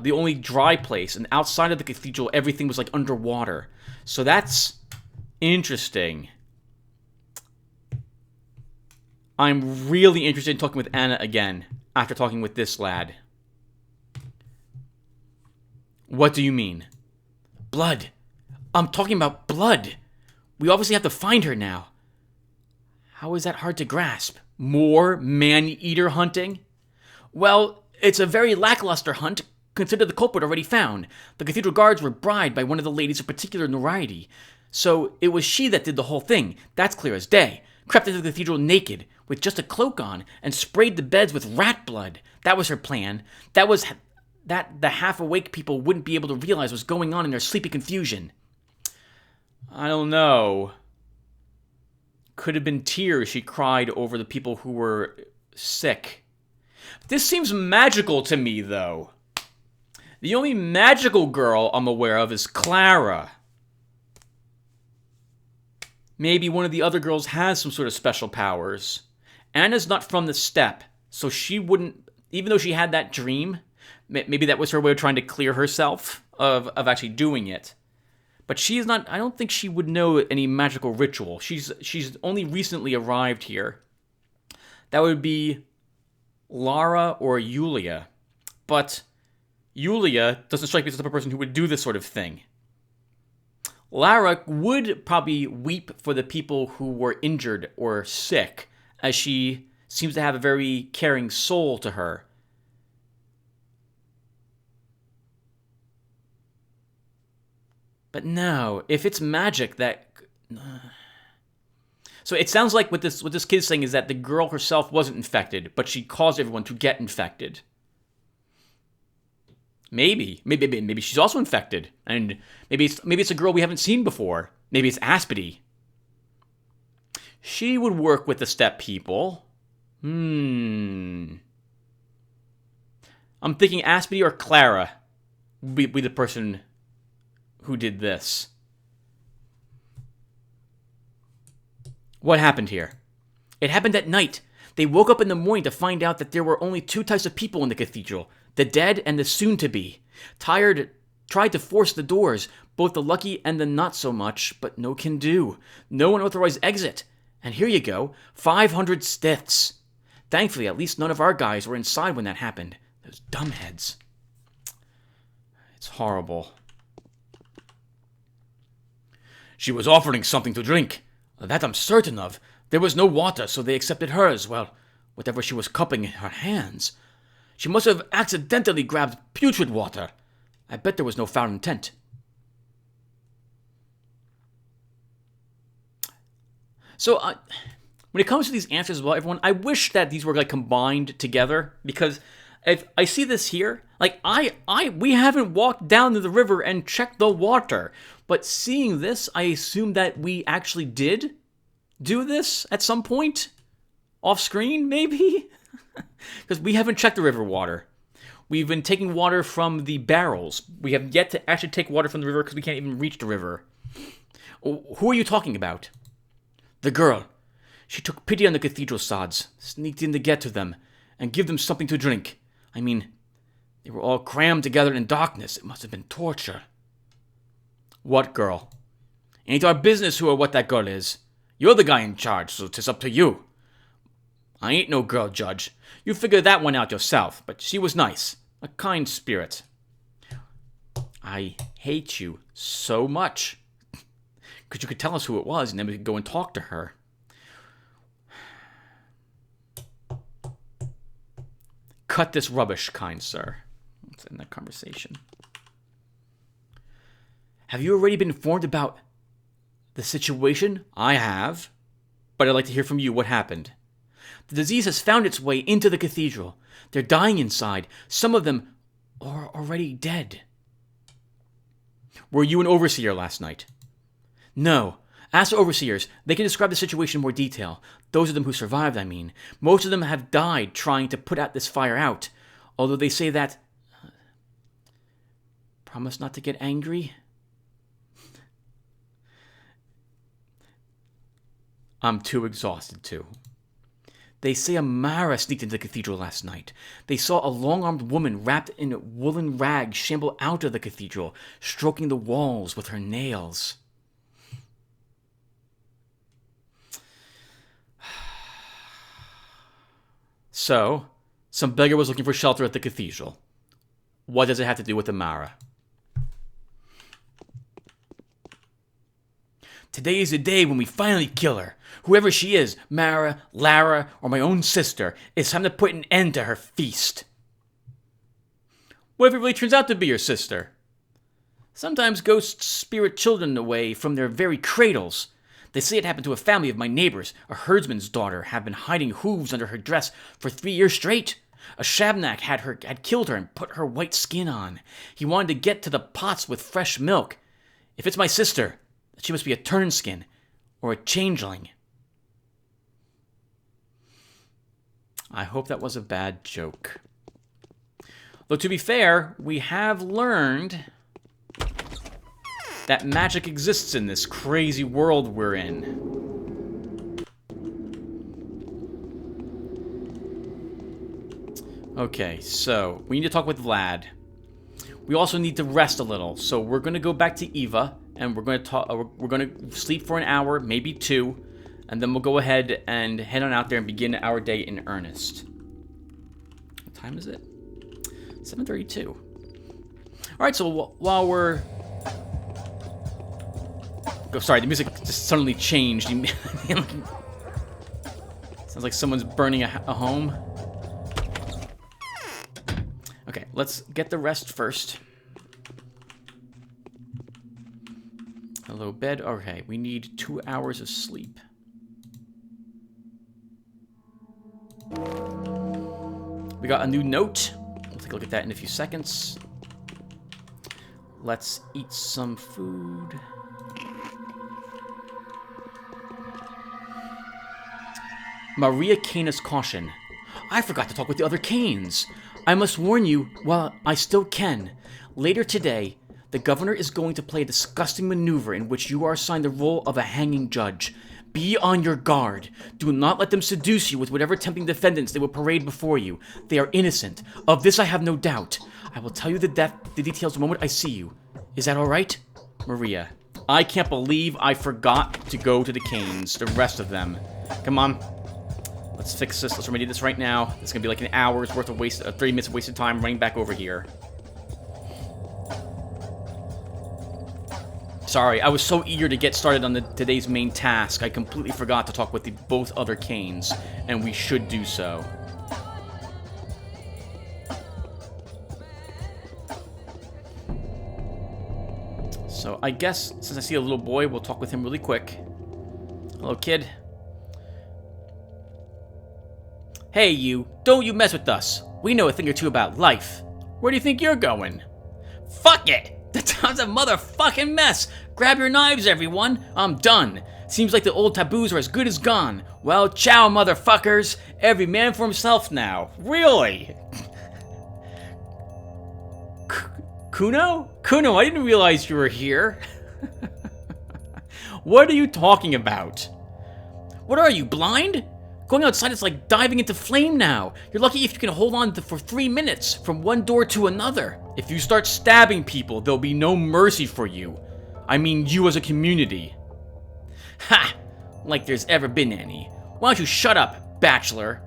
the only dry place, and outside of the cathedral, everything was like underwater. So that's interesting. I'm really interested in talking with Anna again after talking with this lad. What do you mean? Blood. I'm talking about blood. We obviously have to find her now. How is that hard to grasp? More man-eater hunting? Well, it's a very lackluster hunt. Consider the culprit already found. The cathedral guards were bribed by one of the ladies of particular notoriety. So it was she that did the whole thing. That's clear as day. Crept into the cathedral naked, with just a cloak on, and sprayed the beds with rat blood. That was her plan. That the half-awake people wouldn't be able to realize was going on in their sleepy confusion. I don't know. Could have been tears she cried over the people who were sick. This seems magical to me, though. The only magical girl I'm aware of is Clara. Maybe one of the other girls has some sort of special powers. Anna's not from the steppe, so she wouldn't, even though she had that dream, maybe that was her way of trying to clear herself of actually doing it. But she is not, I don't think she would know any magical ritual. She's only recently arrived here. That would be Lara or Yulia. But Yulia doesn't strike me as the type of person who would do this sort of thing. Lara would probably weep for the people who were injured or sick, as she seems to have a very caring soul to her. But no, if it's magic that... So it sounds like what this kid is saying is that the girl herself wasn't infected, but she caused everyone to get infected. Maybe she's also infected, and maybe it's a girl we haven't seen before. Maybe it's Aspity. She would work with the steppe people. I'm thinking Aspity or Clara would be the person who did this. What happened here? It happened at night. They woke up in the morning to find out that there were only two types of people in the cathedral, the dead and the soon-to-be. Tired, tried to force the doors, both the lucky and the not-so-much, but no can do. No unauthorized exit. And here you go, 500 stiths. Thankfully, at least none of our guys were inside when that happened. Those dumbheads. It's horrible. She was offering something to drink. That I'm certain of. There was no water, so they accepted hers. Well, whatever she was cupping in her hands. She must have accidentally grabbed putrid water. I bet there was no foul intent. So, when it comes to these answers as well, everyone, I wish that these were like combined together, because if I see this here, like we haven't walked down to the river and checked the water, but seeing this, I assume that we actually did do this at some point, off screen, maybe, because we haven't checked the river water. We've been taking water from the barrels. We have yet to actually take water from the river because we can't even reach the river. Who are you talking about? The girl. She took pity on the cathedral sods, sneaked in to get to them, and give them something to drink. I mean, they were all crammed together in darkness. It must have been torture. What girl? Ain't our business who or what that girl is. You're the guy in charge, so 'tis up to you. I ain't no girl judge. You figure that one out yourself, but she was nice. A kind spirit. I hate you so much. Because you could tell us who it was, and then we could go and talk to her. Cut this rubbish, kind sir. Let's end that conversation. Have you already been informed about the situation? I have. But I'd like to hear from you what happened. The disease has found its way into the cathedral. They're dying inside. Some of them are already dead. Were you an overseer last night? No. Ask the overseers. They can describe the situation in more detail. Those of them who survived, I mean. Most of them have died trying to put out this fire out. Although they say that... Promise not to get angry? I'm too exhausted to. They say a Mara sneaked into the cathedral last night. They saw a long-armed woman wrapped in woolen rags shamble out of the cathedral, stroking the walls with her nails. So, some beggar was looking for shelter at the cathedral. What does it have to do with the Mara? Today is the day when we finally kill her. Whoever she is, Mara, Lara, or my own sister, it's time to put an end to her feast. What if it really turns out to be your sister? Sometimes ghosts spirit children away from their very cradles. They say it happened to a family of my neighbors. A herdsman's daughter had been hiding hooves under her dress for 3 years straight. A shabnak had killed her and put her white skin on. He wanted to get to the pots with fresh milk. If it's my sister, she must be a turnskin or a changeling. I hope that was a bad joke. Though to be fair, we have learned that magic exists in this crazy world we're in. Okay, so we need to talk with Vlad. We also need to rest a little, so we're going to go back to Eva, and we're going to talk. We're going to sleep for an hour, maybe 2, and then we'll go ahead and head on out there and begin our day in earnest. What time is it? 7:32. All right, so while we're... Oh, sorry, the music just suddenly changed. Sounds like someone's burning a home. Okay, let's get the rest first. Hello, bed. Okay, we need 2 hours of sleep. We got a new note. We'll take a look at that in a few seconds. Let's eat some food. Maria Canis caution. I forgot to talk with the other Canes. I must warn you while I still can. Later today, the governor is going to play a disgusting maneuver in which you are assigned the role of a hanging judge. Be on your guard. Do not let them seduce you with whatever tempting defendants they will parade before you. They are innocent. Of this I have no doubt. I will tell you the details the moment I see you. Is that all right? Maria. I can't believe I forgot to go to the Canes, the rest of them. Come on. Let's fix this. Let's remedy this right now. It's going to be like an hour's worth of 30 minutes of wasted time running back over here. Sorry, I was so eager to get started on today's main task, I completely forgot to talk with both other Canes, and we should do so. So I guess, since I see a little boy, we'll talk with him really quick. Hello, kid. Hey, you. Don't you mess with us. We know a thing or two about life. Where do you think you're going? Fuck it! The town's a motherfucking mess! Grab your knives, everyone! I'm done! Seems like the old taboos are as good as gone. Well, ciao, motherfuckers! Every man for himself now. Really? Kuno? Kuno, I didn't realize you were here. What are you talking about? What are you, blind? Going outside is like diving into flame now. You're lucky if you can hold on for 3 minutes from one door to another. If you start stabbing people, there'll be no mercy for you. I mean you as a community. Ha! Like there's ever been any. Why don't you shut up, bachelor?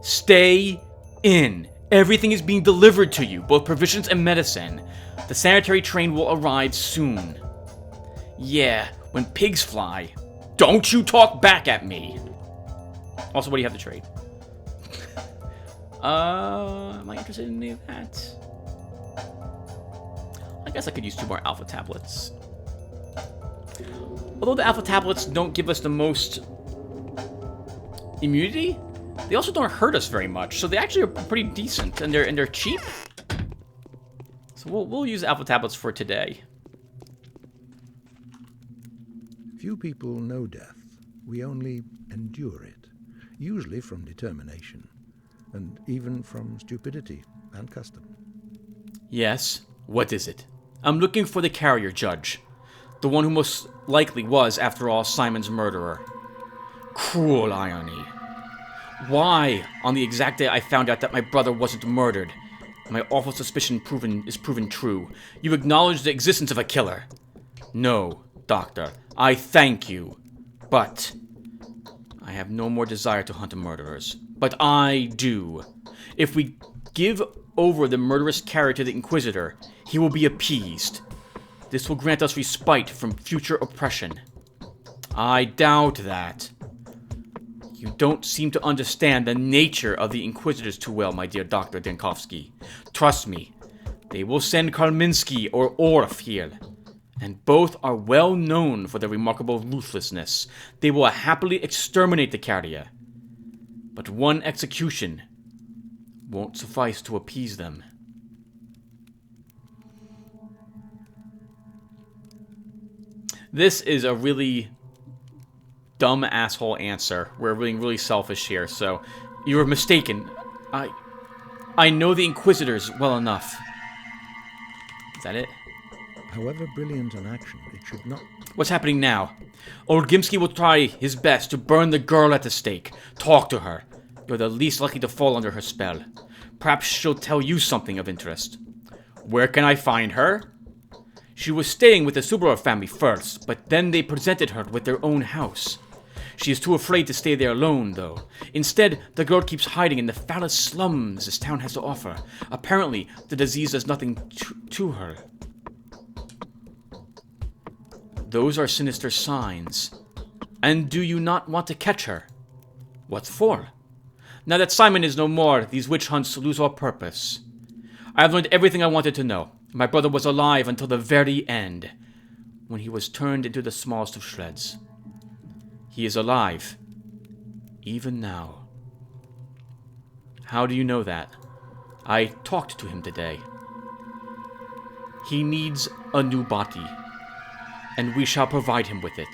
Stay in. Everything is being delivered to you, both provisions and medicine. The sanitary train will arrive soon. Yeah, when pigs fly. Don't you talk back at me! Also, what do you have to trade? Am I interested in any of that? I guess I could use 2 more alpha tablets. Although the alpha tablets don't give us the most immunity, they also don't hurt us very much, so they actually are pretty decent, and they're cheap. So we'll use alpha tablets for today. Few people know death. We only endure it, usually from determination, and even from stupidity and custom. Yes? What is it? I'm looking for the carrier judge. The one who most likely was, after all, Simon's murderer. Cruel irony. Why, on the exact day I found out that my brother wasn't murdered, my awful suspicion is proven true, you acknowledge the existence of a killer? No, Doctor, I thank you. But I have no more desire to hunt murderers. But I do. If we give over the murderous carrier to the Inquisitor, he will be appeased. This will grant us respite from future oppression. I doubt that. You don't seem to understand the nature of the Inquisitors too well, my dear Dr. Denkovsky. Trust me, they will send Karminski or Orf here, and both are well known for their remarkable ruthlessness. They will happily exterminate the carrier, but one execution won't suffice to appease them. This is a really dumb asshole answer. We're being really selfish here, so you were mistaken. I know the Inquisitors well enough. Is that it? However brilliant an action, it should not... What's happening now? Old Gimsky will try his best to burn the girl at the stake. Talk to her. You're the least likely to fall under her spell. Perhaps she'll tell you something of interest. Where can I find her? She was staying with the Subaru family first, but then they presented her with their own house. She is too afraid to stay there alone, though. Instead, the girl keeps hiding in the foulest slums this town has to offer. Apparently, the disease does nothing to her. Those are sinister signs. And do you not want to catch her? What for? Now that Simon is no more, these witch hunts lose all purpose. I have learned everything I wanted to know. My brother was alive until the very end, when he was turned into the smallest of shreds. He is alive, even now. How do you know that? I talked to him today. He needs a new body, and we shall provide him with it.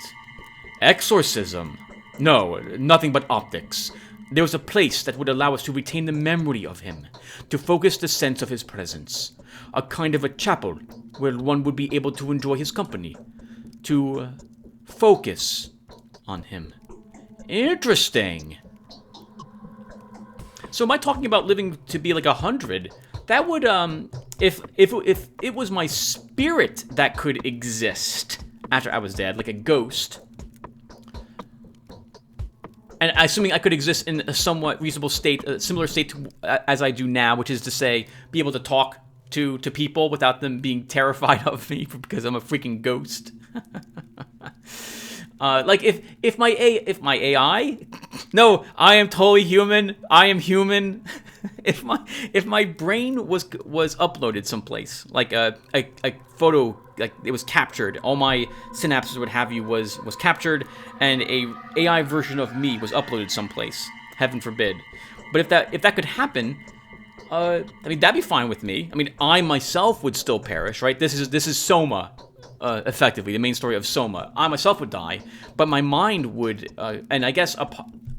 Exorcism? No, nothing but optics. There was a place that would allow us to retain the memory of him, to focus the sense of his presence. A kind of a chapel where one would be able to enjoy his company, to focus on him. Interesting. So am I talking about living to be like 100? That would, if it was my spirit that could exist after I was dead, like a ghost, and assuming I could exist in a somewhat reasonable state, a similar state to, as I do now, which is to say, be able to talk to people without them being terrified of me because I'm a freaking ghost. Like if my AI, no, I am totally human. I am human. if my brain was uploaded someplace, like a photo, like it was captured, all my synapses, what have you, was captured, and a AI version of me was uploaded someplace. Heaven forbid. But if that could happen, I mean, that'd be fine with me. I mean, I myself would still perish, right? This is Soma. Effectively, the main story of Soma. I myself would die, but my mind would, and I guess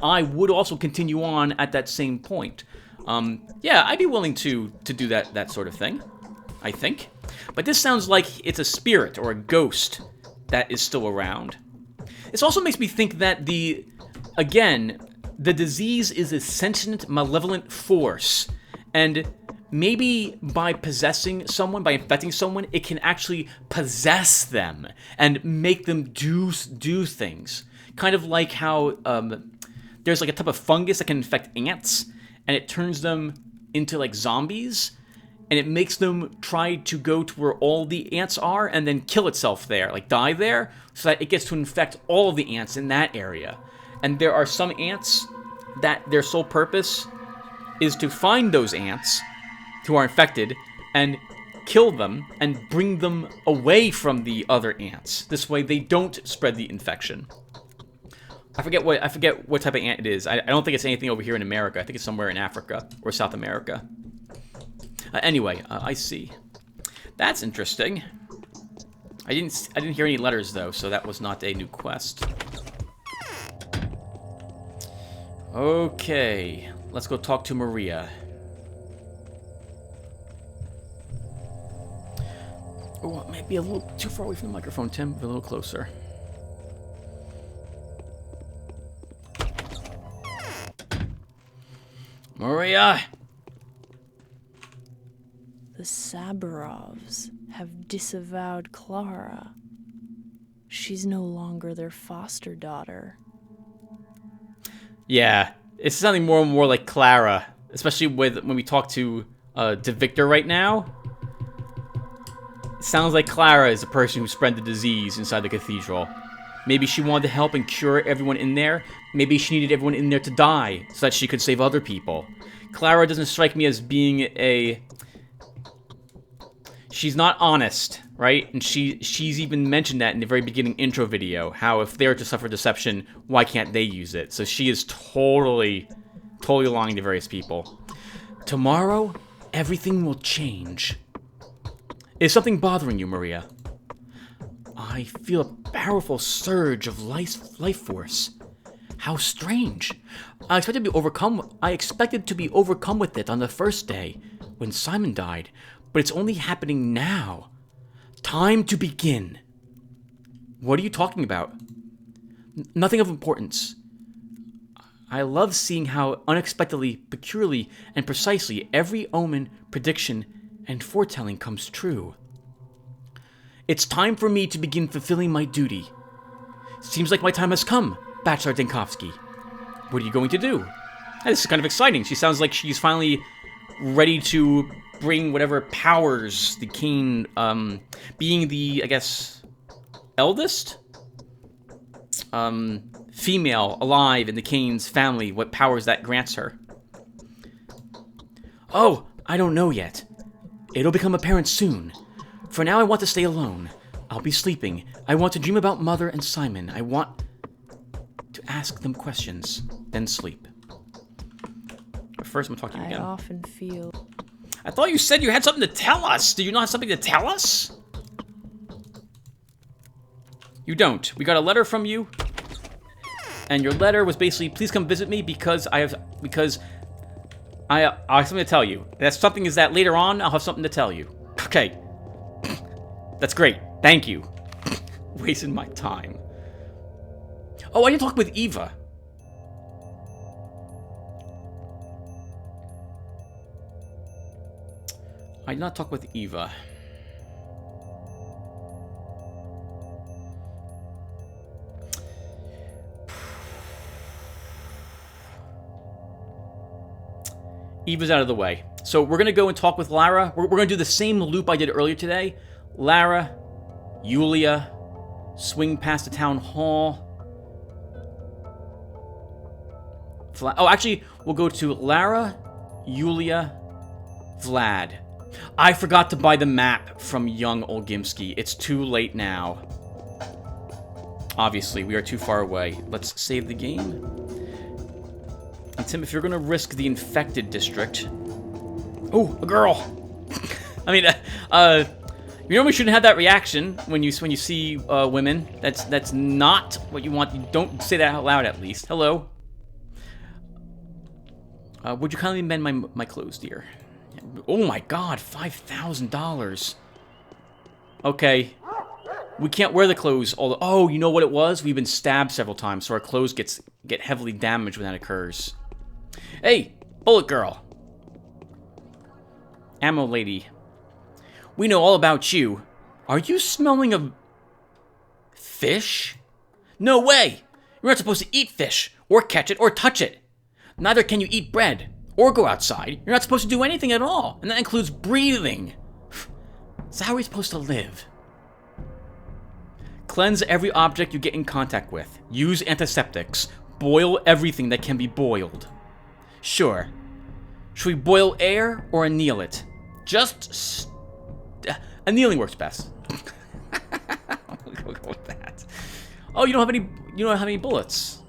I would also continue on at that same point. Yeah, I'd be willing to do that sort of thing, I think. But this sounds like it's a spirit or a ghost that is still around. This also makes me think that the disease is a sentient, malevolent force, and maybe by possessing someone, by infecting someone, it can actually possess them and make them do things. Kind of like how there's like a type of fungus that can infect ants, and it turns them into like zombies, and it makes them try to go to where all the ants are and then kill itself there, like die there, so that it gets to infect all of the ants in that area. And there are some ants that their sole purpose is to find those ants who are infected and kill them and bring them away from the other ants. This way they don't spread the infection. I forget what type of ant it is. I don't think it's anything over here in America. I think it's somewhere in Africa or South America. Anyway, I see. That's interesting. I didn't hear any letters though, so that was not a new quest. Okay, let's go talk to Maria. Oh, it might be a little too far away from the microphone, Tim. A little closer. Maria! The Saburovs have disavowed Clara. She's no longer their foster daughter. Yeah, it's sounding more and more like Clara, especially when we talk to Victor right now. It sounds like Clara is the person who spread the disease inside the cathedral. Maybe she wanted to help and cure everyone in there. Maybe she needed everyone in there to die so that she could save other people. Clara doesn't strike me as being a... She's not honest, right? And she's even mentioned that in the very beginning intro video, how if they're to suffer deception, why can't they use it? So she is totally lying to various people. Tomorrow, everything will change. Is something bothering you, Maria? I feel a powerful surge of life force. How strange. I expected to be overcome with it on the first day, when Simon died, but it's only happening now. Time to begin. What are you talking about? Nothing of importance. I love seeing how unexpectedly, peculiarly, and precisely every omen, prediction, and foretelling comes true. It's time for me to begin fulfilling my duty. Seems like my time has come, Bachelor Denkovsky. What are you going to do? This is kind of exciting. She sounds like she's finally ready to bring whatever powers the Kane, being the, I guess, eldest? Female alive in the Kane's family, what powers that grants her. Oh, I don't know yet. It'll become apparent soon. For now, I want to stay alone. I'll be sleeping. I want to dream about Mother and Simon. I want to ask them questions, then sleep. But first, I'm talking again. I often feel... I thought you said you had something to tell us. Do you not have something to tell us? You don't. We got a letter from you. And your letter was basically, please come visit me because I have something to tell you. That something is that later on, I'll have something to tell you. Okay. That's great. Thank you. Wasting my time. Oh, I didn't talk with Eva. I did not talk with Eva. Eva's out of the way. So we're going to go and talk with Lara. We're going to do the same loop I did earlier today. Lara, Yulia, swing past the town hall. Oh, actually, we'll go to Lara, Yulia, Vlad. I forgot to buy the map from young Olgimsky. It's too late now. Obviously, we are too far away. Let's save the game. And Tim, if you're gonna risk the infected district... Oh, a girl! I mean, you normally shouldn't have that reaction when you see women. That's not what you want. You don't say that out loud, at least. Hello. Would you kindly mend my clothes, dear? Oh my God, $5,000. Okay. We can't wear the clothes. Oh, you know what it was? We've been stabbed several times, so our clothes get heavily damaged when that occurs. Hey, bullet girl. Ammo lady. We know all about you. Are you smelling of fish? No way! You're not supposed to eat fish, or catch it, or touch it. Neither can you eat bread, or go outside. You're not supposed to do anything at all, and that includes breathing. So how are we supposed to live? Cleanse every object you get in contact with. Use antiseptics. Boil everything that can be boiled. Sure. Should we boil air or anneal it? Just... annealing works best. We'll go with that. Oh, you don't have any bullets.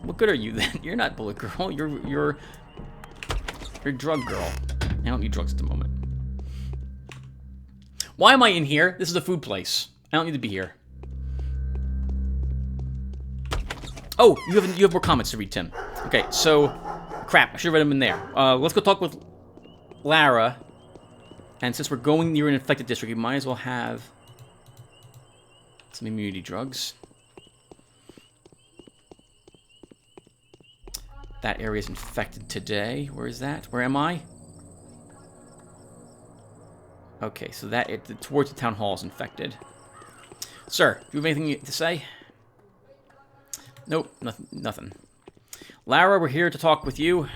What good are you then? You're not bullet girl. You're drug girl. I don't need drugs at the moment. Why am I in here? This is a food place. I don't need to be here. Oh, you have more comments to read, Tim. Okay, so crap. I should have read them in there. Let's go talk with Lara. And since we're going near an infected district, we might as well have Some immunity drugs. That area is infected today. Where is that? Where am I? Okay, so towards the town hall is infected. Sir, do you have anything to say? Nope, nothing. Lara, we're here to talk with you.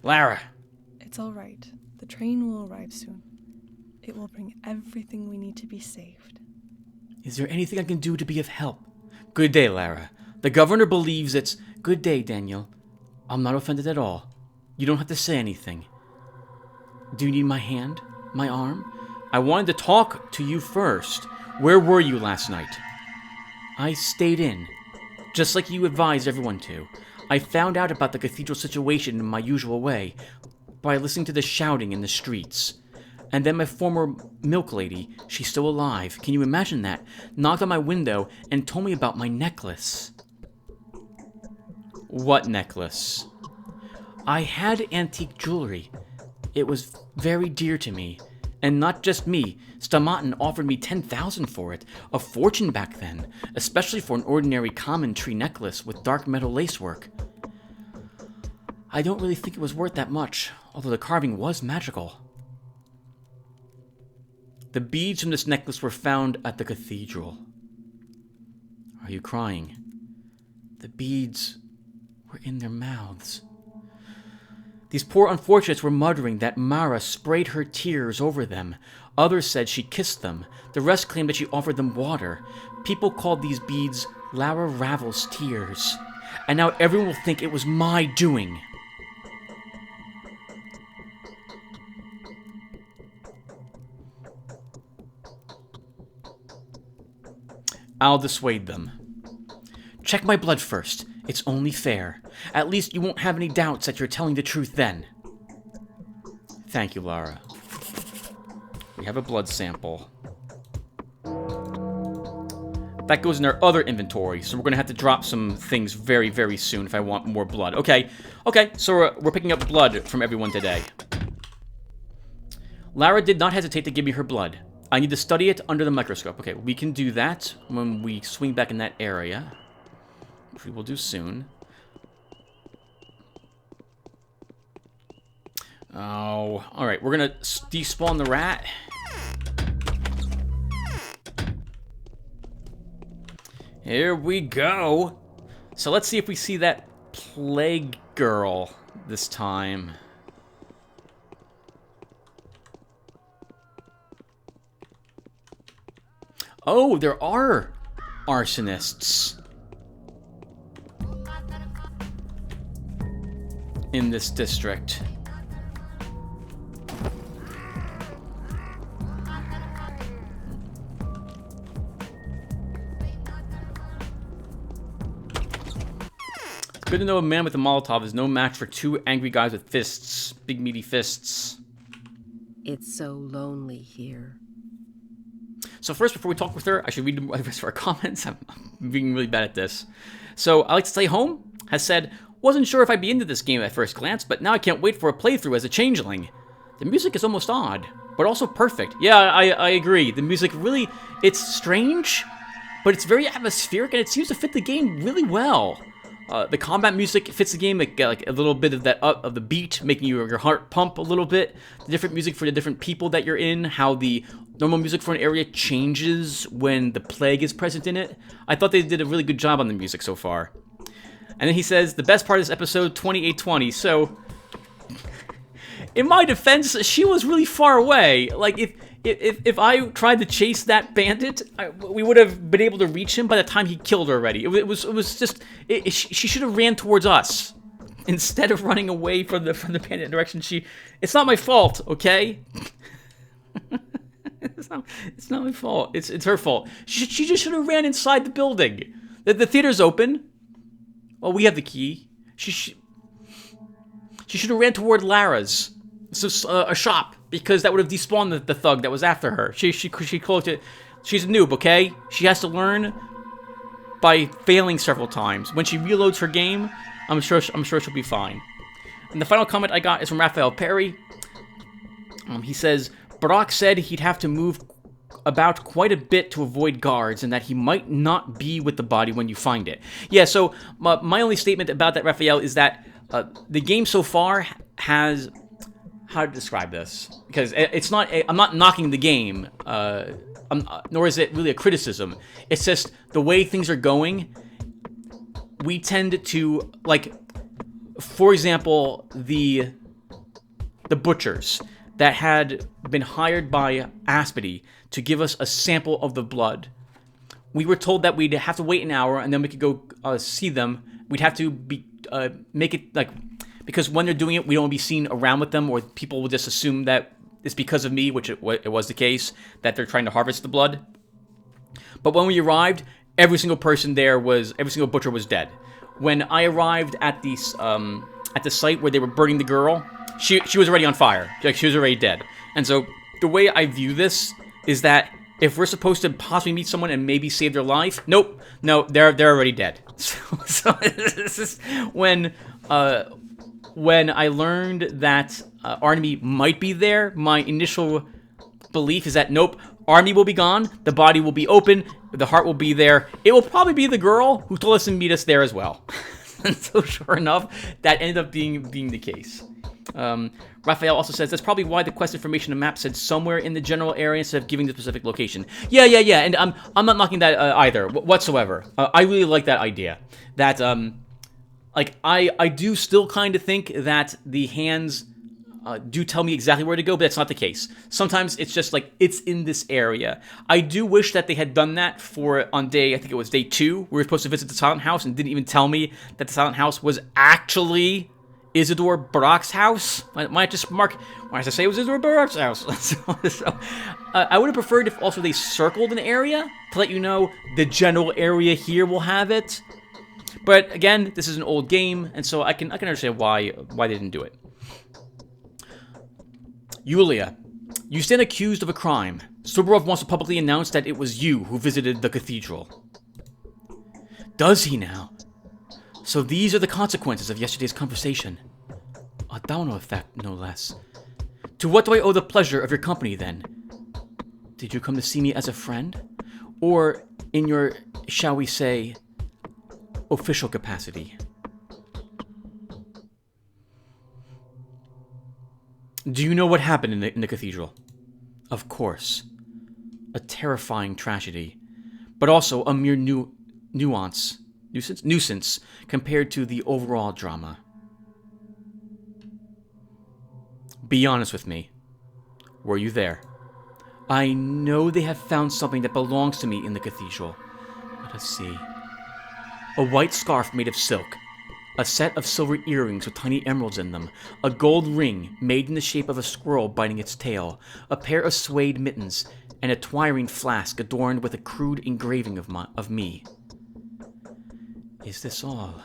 Lara. It's all right. The train will arrive soon. It will bring everything we need to be saved. Is there anything I can do to be of help? Good day, Lara. The governor believes it's... Good day, Daniel. I'm not offended at all. You don't have to say anything. Do you need my hand? My arm? I wanted to talk to you first. Where were you last night? I stayed in, just like you advised everyone to. I found out about the cathedral situation in my usual way, by listening to the shouting in the streets. And then my former milk lady, she's still alive, can you imagine that, knocked on my window and told me about my necklace. What necklace? I had antique jewelry. It was very dear to me. And not just me. Stamatin offered me 10,000 for it, a fortune back then, especially for an ordinary common tree necklace with dark metal lacework. I don't really think it was worth that much, although the carving was magical. The beads from this necklace were found at the cathedral. Are you crying? The beads were in their mouths. These poor unfortunates were muttering that Mara sprayed her tears over them. Others said she kissed them. The rest claimed that she offered them water. People called these beads Lara Ravel's tears. And now everyone will think it was my doing. I'll dissuade them. Check my blood first. It's only fair. At least you won't have any doubts that you're telling the truth then. Thank you, Lara. We have a blood sample. That goes in our other inventory, so we're going to have to drop some things very, very soon if I want more blood. Okay, so we're picking up blood from everyone today. Lara did not hesitate to give me her blood. I need to study it under the microscope. Okay, we can do that when we swing back in that area, which we will do soon. Oh, alright, we're gonna despawn the rat. Here we go. So let's see if we see that plague girl this time. Oh, there are arsonists in this district. It's good to know a man with a Molotov is no match for two angry guys with fists. Big meaty fists. It's so lonely here. So first, before we talk with her, I should read the rest of our comments. I'm being really bad at this. So, I like to stay home has said, wasn't sure if I'd be into this game at first glance, but now I can't wait for a playthrough as a changeling. The music is almost odd, but also perfect. Yeah, I agree. The music really, it's strange, but it's very atmospheric, and it seems to fit the game really well. The combat music fits the game, like a little bit of that of the beat, making your heart pump a little bit. The different music for the different people that you're in, how the normal music for an area changes when the plague is present in it. I thought they did a really good job on the music so far. And then he says, the best part of this episode, 2820. So, in my defense, she was really far away. Like, if I tried to chase that bandit, we would have been able to reach him by the time he killed her already. It was just, she should have ran towards us instead of running away from the bandit direction. It's not my fault, okay? It's not my fault. It's her fault. She just should have ran inside the building. The theater's open. Oh, we have the key. She should have ran toward Lara's. A shop, because that would have despawned the thug that was after her. She closed it. She's a noob, okay? She has to learn by failing several times. When she reloads her game, I'm sure she'll be fine. And the final comment I got is from Raphael Perry. He says, Brock said he'd have to move about quite a bit to avoid guards and that he might not be with the body when you find it. Yeah, so my only statement about that, Raphael, is that the game so far has... How to describe this? Because it's not... I'm not knocking the game, nor is it really a criticism. It's just the way things are going, we tend to, like, for example, the butchers that had been hired by Aspity to give us a sample of the blood. We were told that we'd have to wait an hour and then we could go see them. We'd have to make it, like, because when they're doing it, we don't want to be seen around with them, or people will just assume that it's because of me, which it was the case, that they're trying to harvest the blood. But when we arrived, every single butcher was dead. When I arrived at the site where they were burning the girl, she was already on fire. Like, she was already dead. And so the way I view this is that if we're supposed to possibly meet someone and maybe save their life, nope, no, they're already dead. So this is when I learned that Artemis might be there, my initial belief is that nope, Artemis will be gone, the body will be open, the heart will be there. It will probably be the girl who told us to meet us there as well. And so sure enough, that ended up being the case. Raphael also says that's probably why the quest information and map said somewhere in the general area instead of giving the specific location. Yeah, and I'm not knocking that either whatsoever. I really like that idea. That like I do still kind of think that the hands do tell me exactly where to go, but that's not the case. Sometimes it's just like it's in this area. I do wish that they had done that on day, I think it was day 2. We were supposed to visit the Silent House and didn't even tell me that the Silent House was actually Isidore Brock's house. Might just mark. Why did I say it was Isidore Brock's house? So, I would have preferred if also they circled an area to let you know the general area here will have it. But again, this is an old game, and so I can understand why they didn't do it. Yulia, you stand accused of a crime. Soborov wants to publicly announce that it was you who visited the cathedral. Does he now? So these are the consequences of yesterday's conversation. A domino effect, no less. To what do I owe the pleasure of your company, then? Did you come to see me as a friend? Or in your, shall we say, official capacity? Do you know what happened in the cathedral? Of course. A terrifying tragedy, but also a mere nuisance compared to the overall drama. Be honest with me. Were you there? I know they have found something that belongs to me in the cathedral. Let us see. A white scarf made of silk. A set of silver earrings with tiny emeralds in them. A gold ring made in the shape of a squirrel biting its tail. A pair of suede mittens. And a twirling flask adorned with a crude engraving of me. Is this all?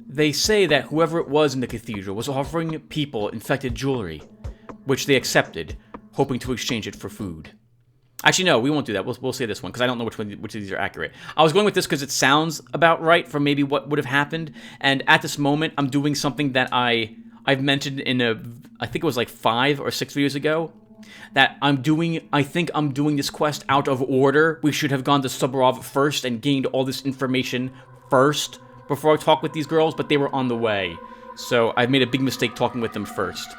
They say that whoever it was in the cathedral was offering people infected jewelry, which they accepted, hoping to exchange it for food. Actually, no, we won't do that. We'll say this one, because I don't know which of these are accurate. I was going with this because it sounds about right for maybe what would have happened, and at this moment, I'm doing something that I've mentioned in I think it was like 5 or 6 videos ago, that I think I'm doing this quest out of order. We should have gone to Soborov first and gained all this information first before I talk with these girls, but they were on the way. So I made a big mistake talking with them first.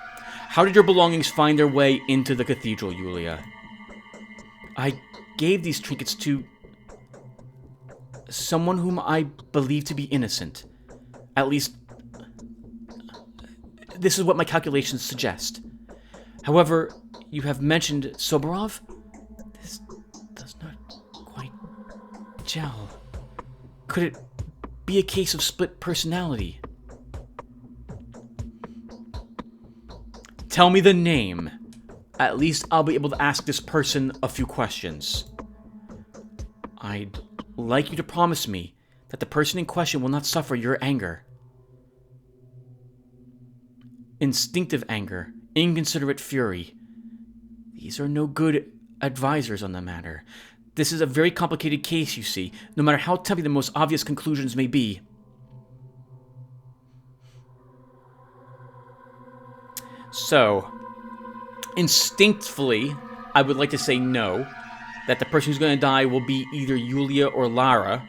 How did your belongings find their way into the cathedral, Yulia? I gave these trinkets to someone whom I believe to be innocent. At least, this is what my calculations suggest. However, you have mentioned Soborov? This does not quite gel. Could it be a case of split personality? Tell me the name. At least I'll be able to ask this person a few questions. I'd like you to promise me that the person in question will not suffer your anger. Instinctive anger, inconsiderate fury. These are no good advisors on the matter. This is a very complicated case, you see, no matter how tempting the most obvious conclusions may be. So, instinctively, I would like to say no, that the person who's going to die will be either Yulia or Lara.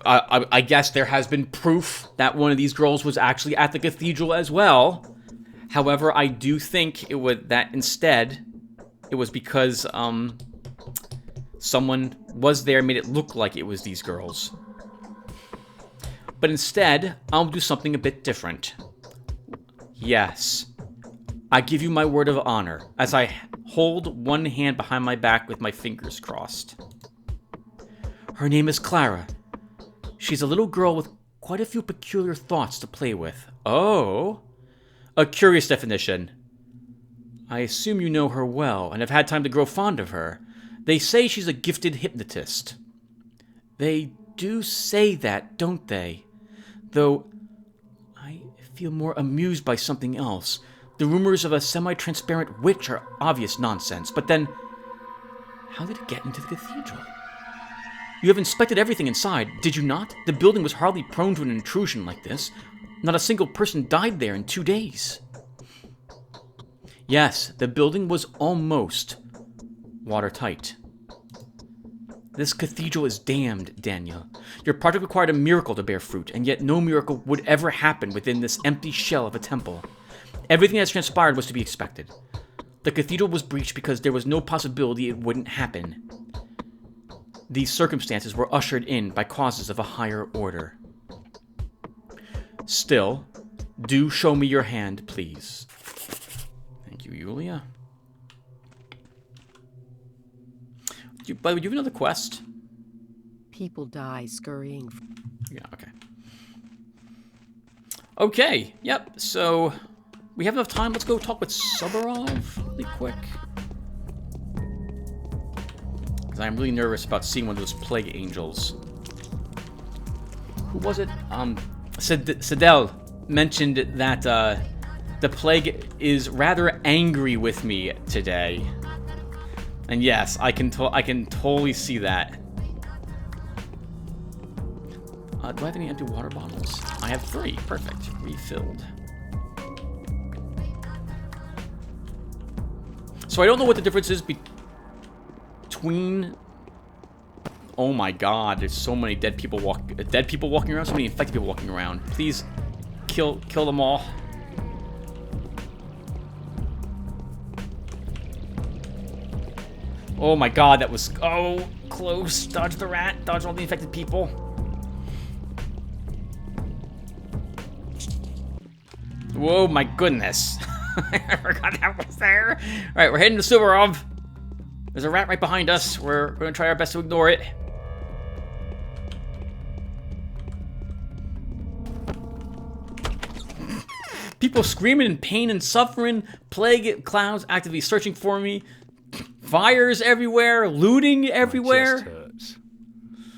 I guess there has been proof that one of these girls was actually at the cathedral as well. However, I do think it was that instead, it was because someone was there and made it look like it was these girls. But instead, I'll do something a bit different. Yes, I give you my word of honor as I hold one hand behind my back with my fingers crossed. Her name is Clara. She's a little girl with quite a few peculiar thoughts to play with. Oh, a curious definition. I assume you know her well and have had time to grow fond of her. They say she's a gifted hypnotist. They do say that, don't they? Though, I feel more amused by something else. The rumors of a semi-transparent witch are obvious nonsense, but then, how did it get into the cathedral? You have inspected everything inside, did you not? The building was hardly prone to an intrusion like this. Not a single person died there in 2 days. Yes, the building was almost watertight. This cathedral is damned, Daniel. Your project required a miracle to bear fruit, and yet no miracle would ever happen within this empty shell of a temple. Everything that's transpired was to be expected. The cathedral was breached because there was no possibility it wouldn't happen. These circumstances were ushered in by causes of a higher order. Still, do show me your hand, please. Thank you, Yulia. By the way, do you have another quest? People die scurrying. Yeah, okay. Okay, yep, so we have enough time. Let's go talk with Subarov really quick. Because I'm really nervous about seeing one of those plague angels. Who was it? Sidel mentioned that the plague is rather angry with me today. And yes, I can totally see that. Do I have any empty water bottles? I have 3. Perfect. Refilled. So I don't know what the difference is between... Oh my god, there's so many dead people walking around, so many infected people walking around. Please kill them all. Oh my god, that was close. Dodge the rat, dodge all the infected people. Whoa, my goodness. I forgot that was there. Alright, we're heading to Subarov. There's a rat right behind us. We're going to try our best to ignore it. People screaming in pain and suffering. Plague clouds actively searching for me. Fires everywhere. Looting everywhere. My chest hurts.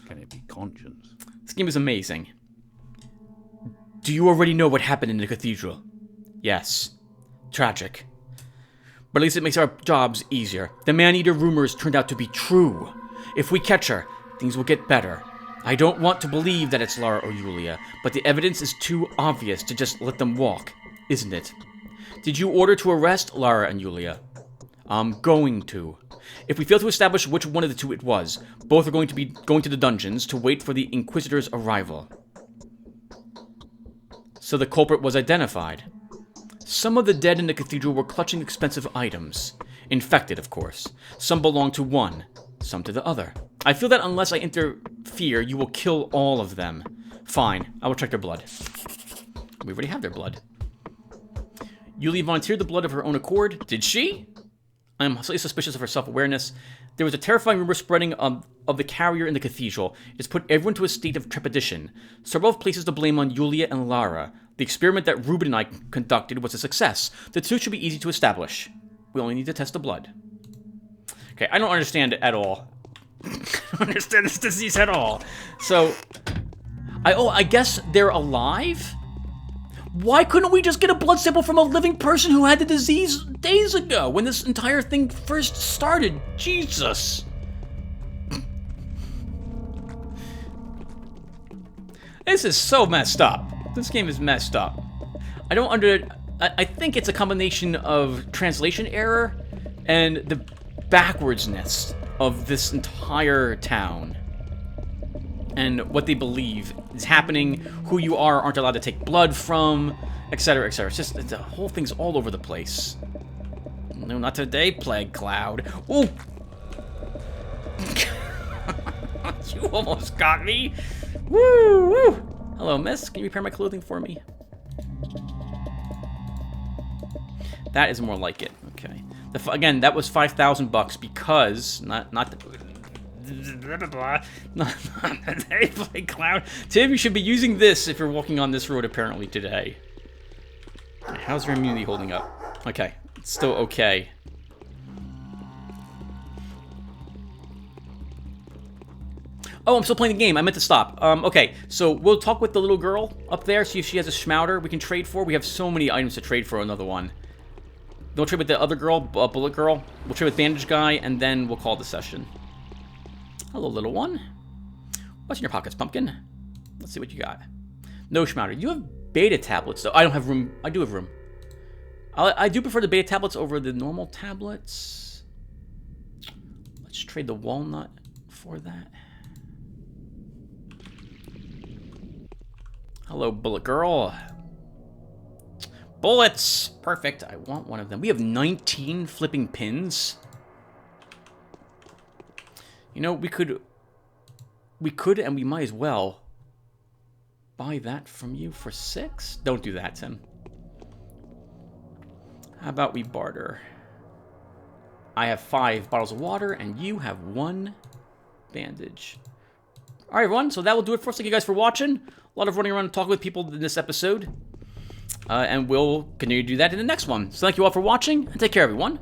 Can it be conscience? This game is amazing. Do you already know what happened in the cathedral? Yes. Tragic. But at least it makes our jobs easier. The man-eater rumors turned out to be true. If we catch her, things will get better. I don't want to believe that it's Lara or Yulia, but the evidence is too obvious to just let them walk, isn't it? Did you order to arrest Lara and Yulia? I'm going to. If we fail to establish which one of the two it was, both are going to be going to the dungeons to wait for the Inquisitor's arrival. So the culprit was identified. Some of the dead in the cathedral were clutching expensive items. Infected, of course. Some belonged to one, some to the other. I feel that unless I interfere, you will kill all of them. Fine, I will check their blood. We already have their blood. Yulia volunteered the blood of her own accord. Did she? I am slightly suspicious of her self-awareness. There was a terrifying rumor spreading of the carrier in the cathedral. It has put everyone to a state of trepidation. Sarov places the blame on Yulia and Lara. The experiment that Ruben and I conducted was a success. The two should be easy to establish. We only need to test the blood. Okay, I don't understand it at all. I don't understand this disease at all. So, I guess they're alive? Why couldn't we just get a blood sample from a living person who had the disease days ago, when this entire thing first started? Jesus. This is so messed up. This game is messed up. I think it's a combination of translation error and the backwardsness of this entire town. And what they believe is happening, who you aren't allowed to take blood from, etc., etc. It's just, the whole thing's all over the place. No, not today, Plague Cloud. Ooh! You almost got me! Woo! Woo! Hello, miss. Can you repair my clothing for me? That is more like it. Okay. Again, that was $5,000 because not today, Plague Cloud. Tim, you should be using this if you're walking on this road apparently today. How's your immunity holding up? Okay, it's still okay. Oh, I'm still playing the game. I meant to stop. Okay, so we'll talk with the little girl up there, see if she has a schmouter we can trade for. We have so many items to trade for another one. Then we'll trade with the other girl, Bullet Girl. We'll trade with Bandage Guy, and then we'll call the session. Hello, little one. What's in your pockets, pumpkin? Let's see what you got. No schmouter. You have beta tablets, though. I don't have room. I do have room. I do prefer the beta tablets over the normal tablets. Let's trade the walnut for that. Hello, Bullet Girl. Bullets! Perfect. I want one of them. We have 19 flipping pins. You know, we could and we might as well buy that from you for 6? Don't do that, Tim. How about we barter? I have 5 bottles of water, and you have 1 bandage. Alright, everyone, so that will do it for us. Thank you guys for watching. A lot of running around and talking with people in this episode. And we'll continue to do that in the next one. So thank you all for watching, and take care, everyone.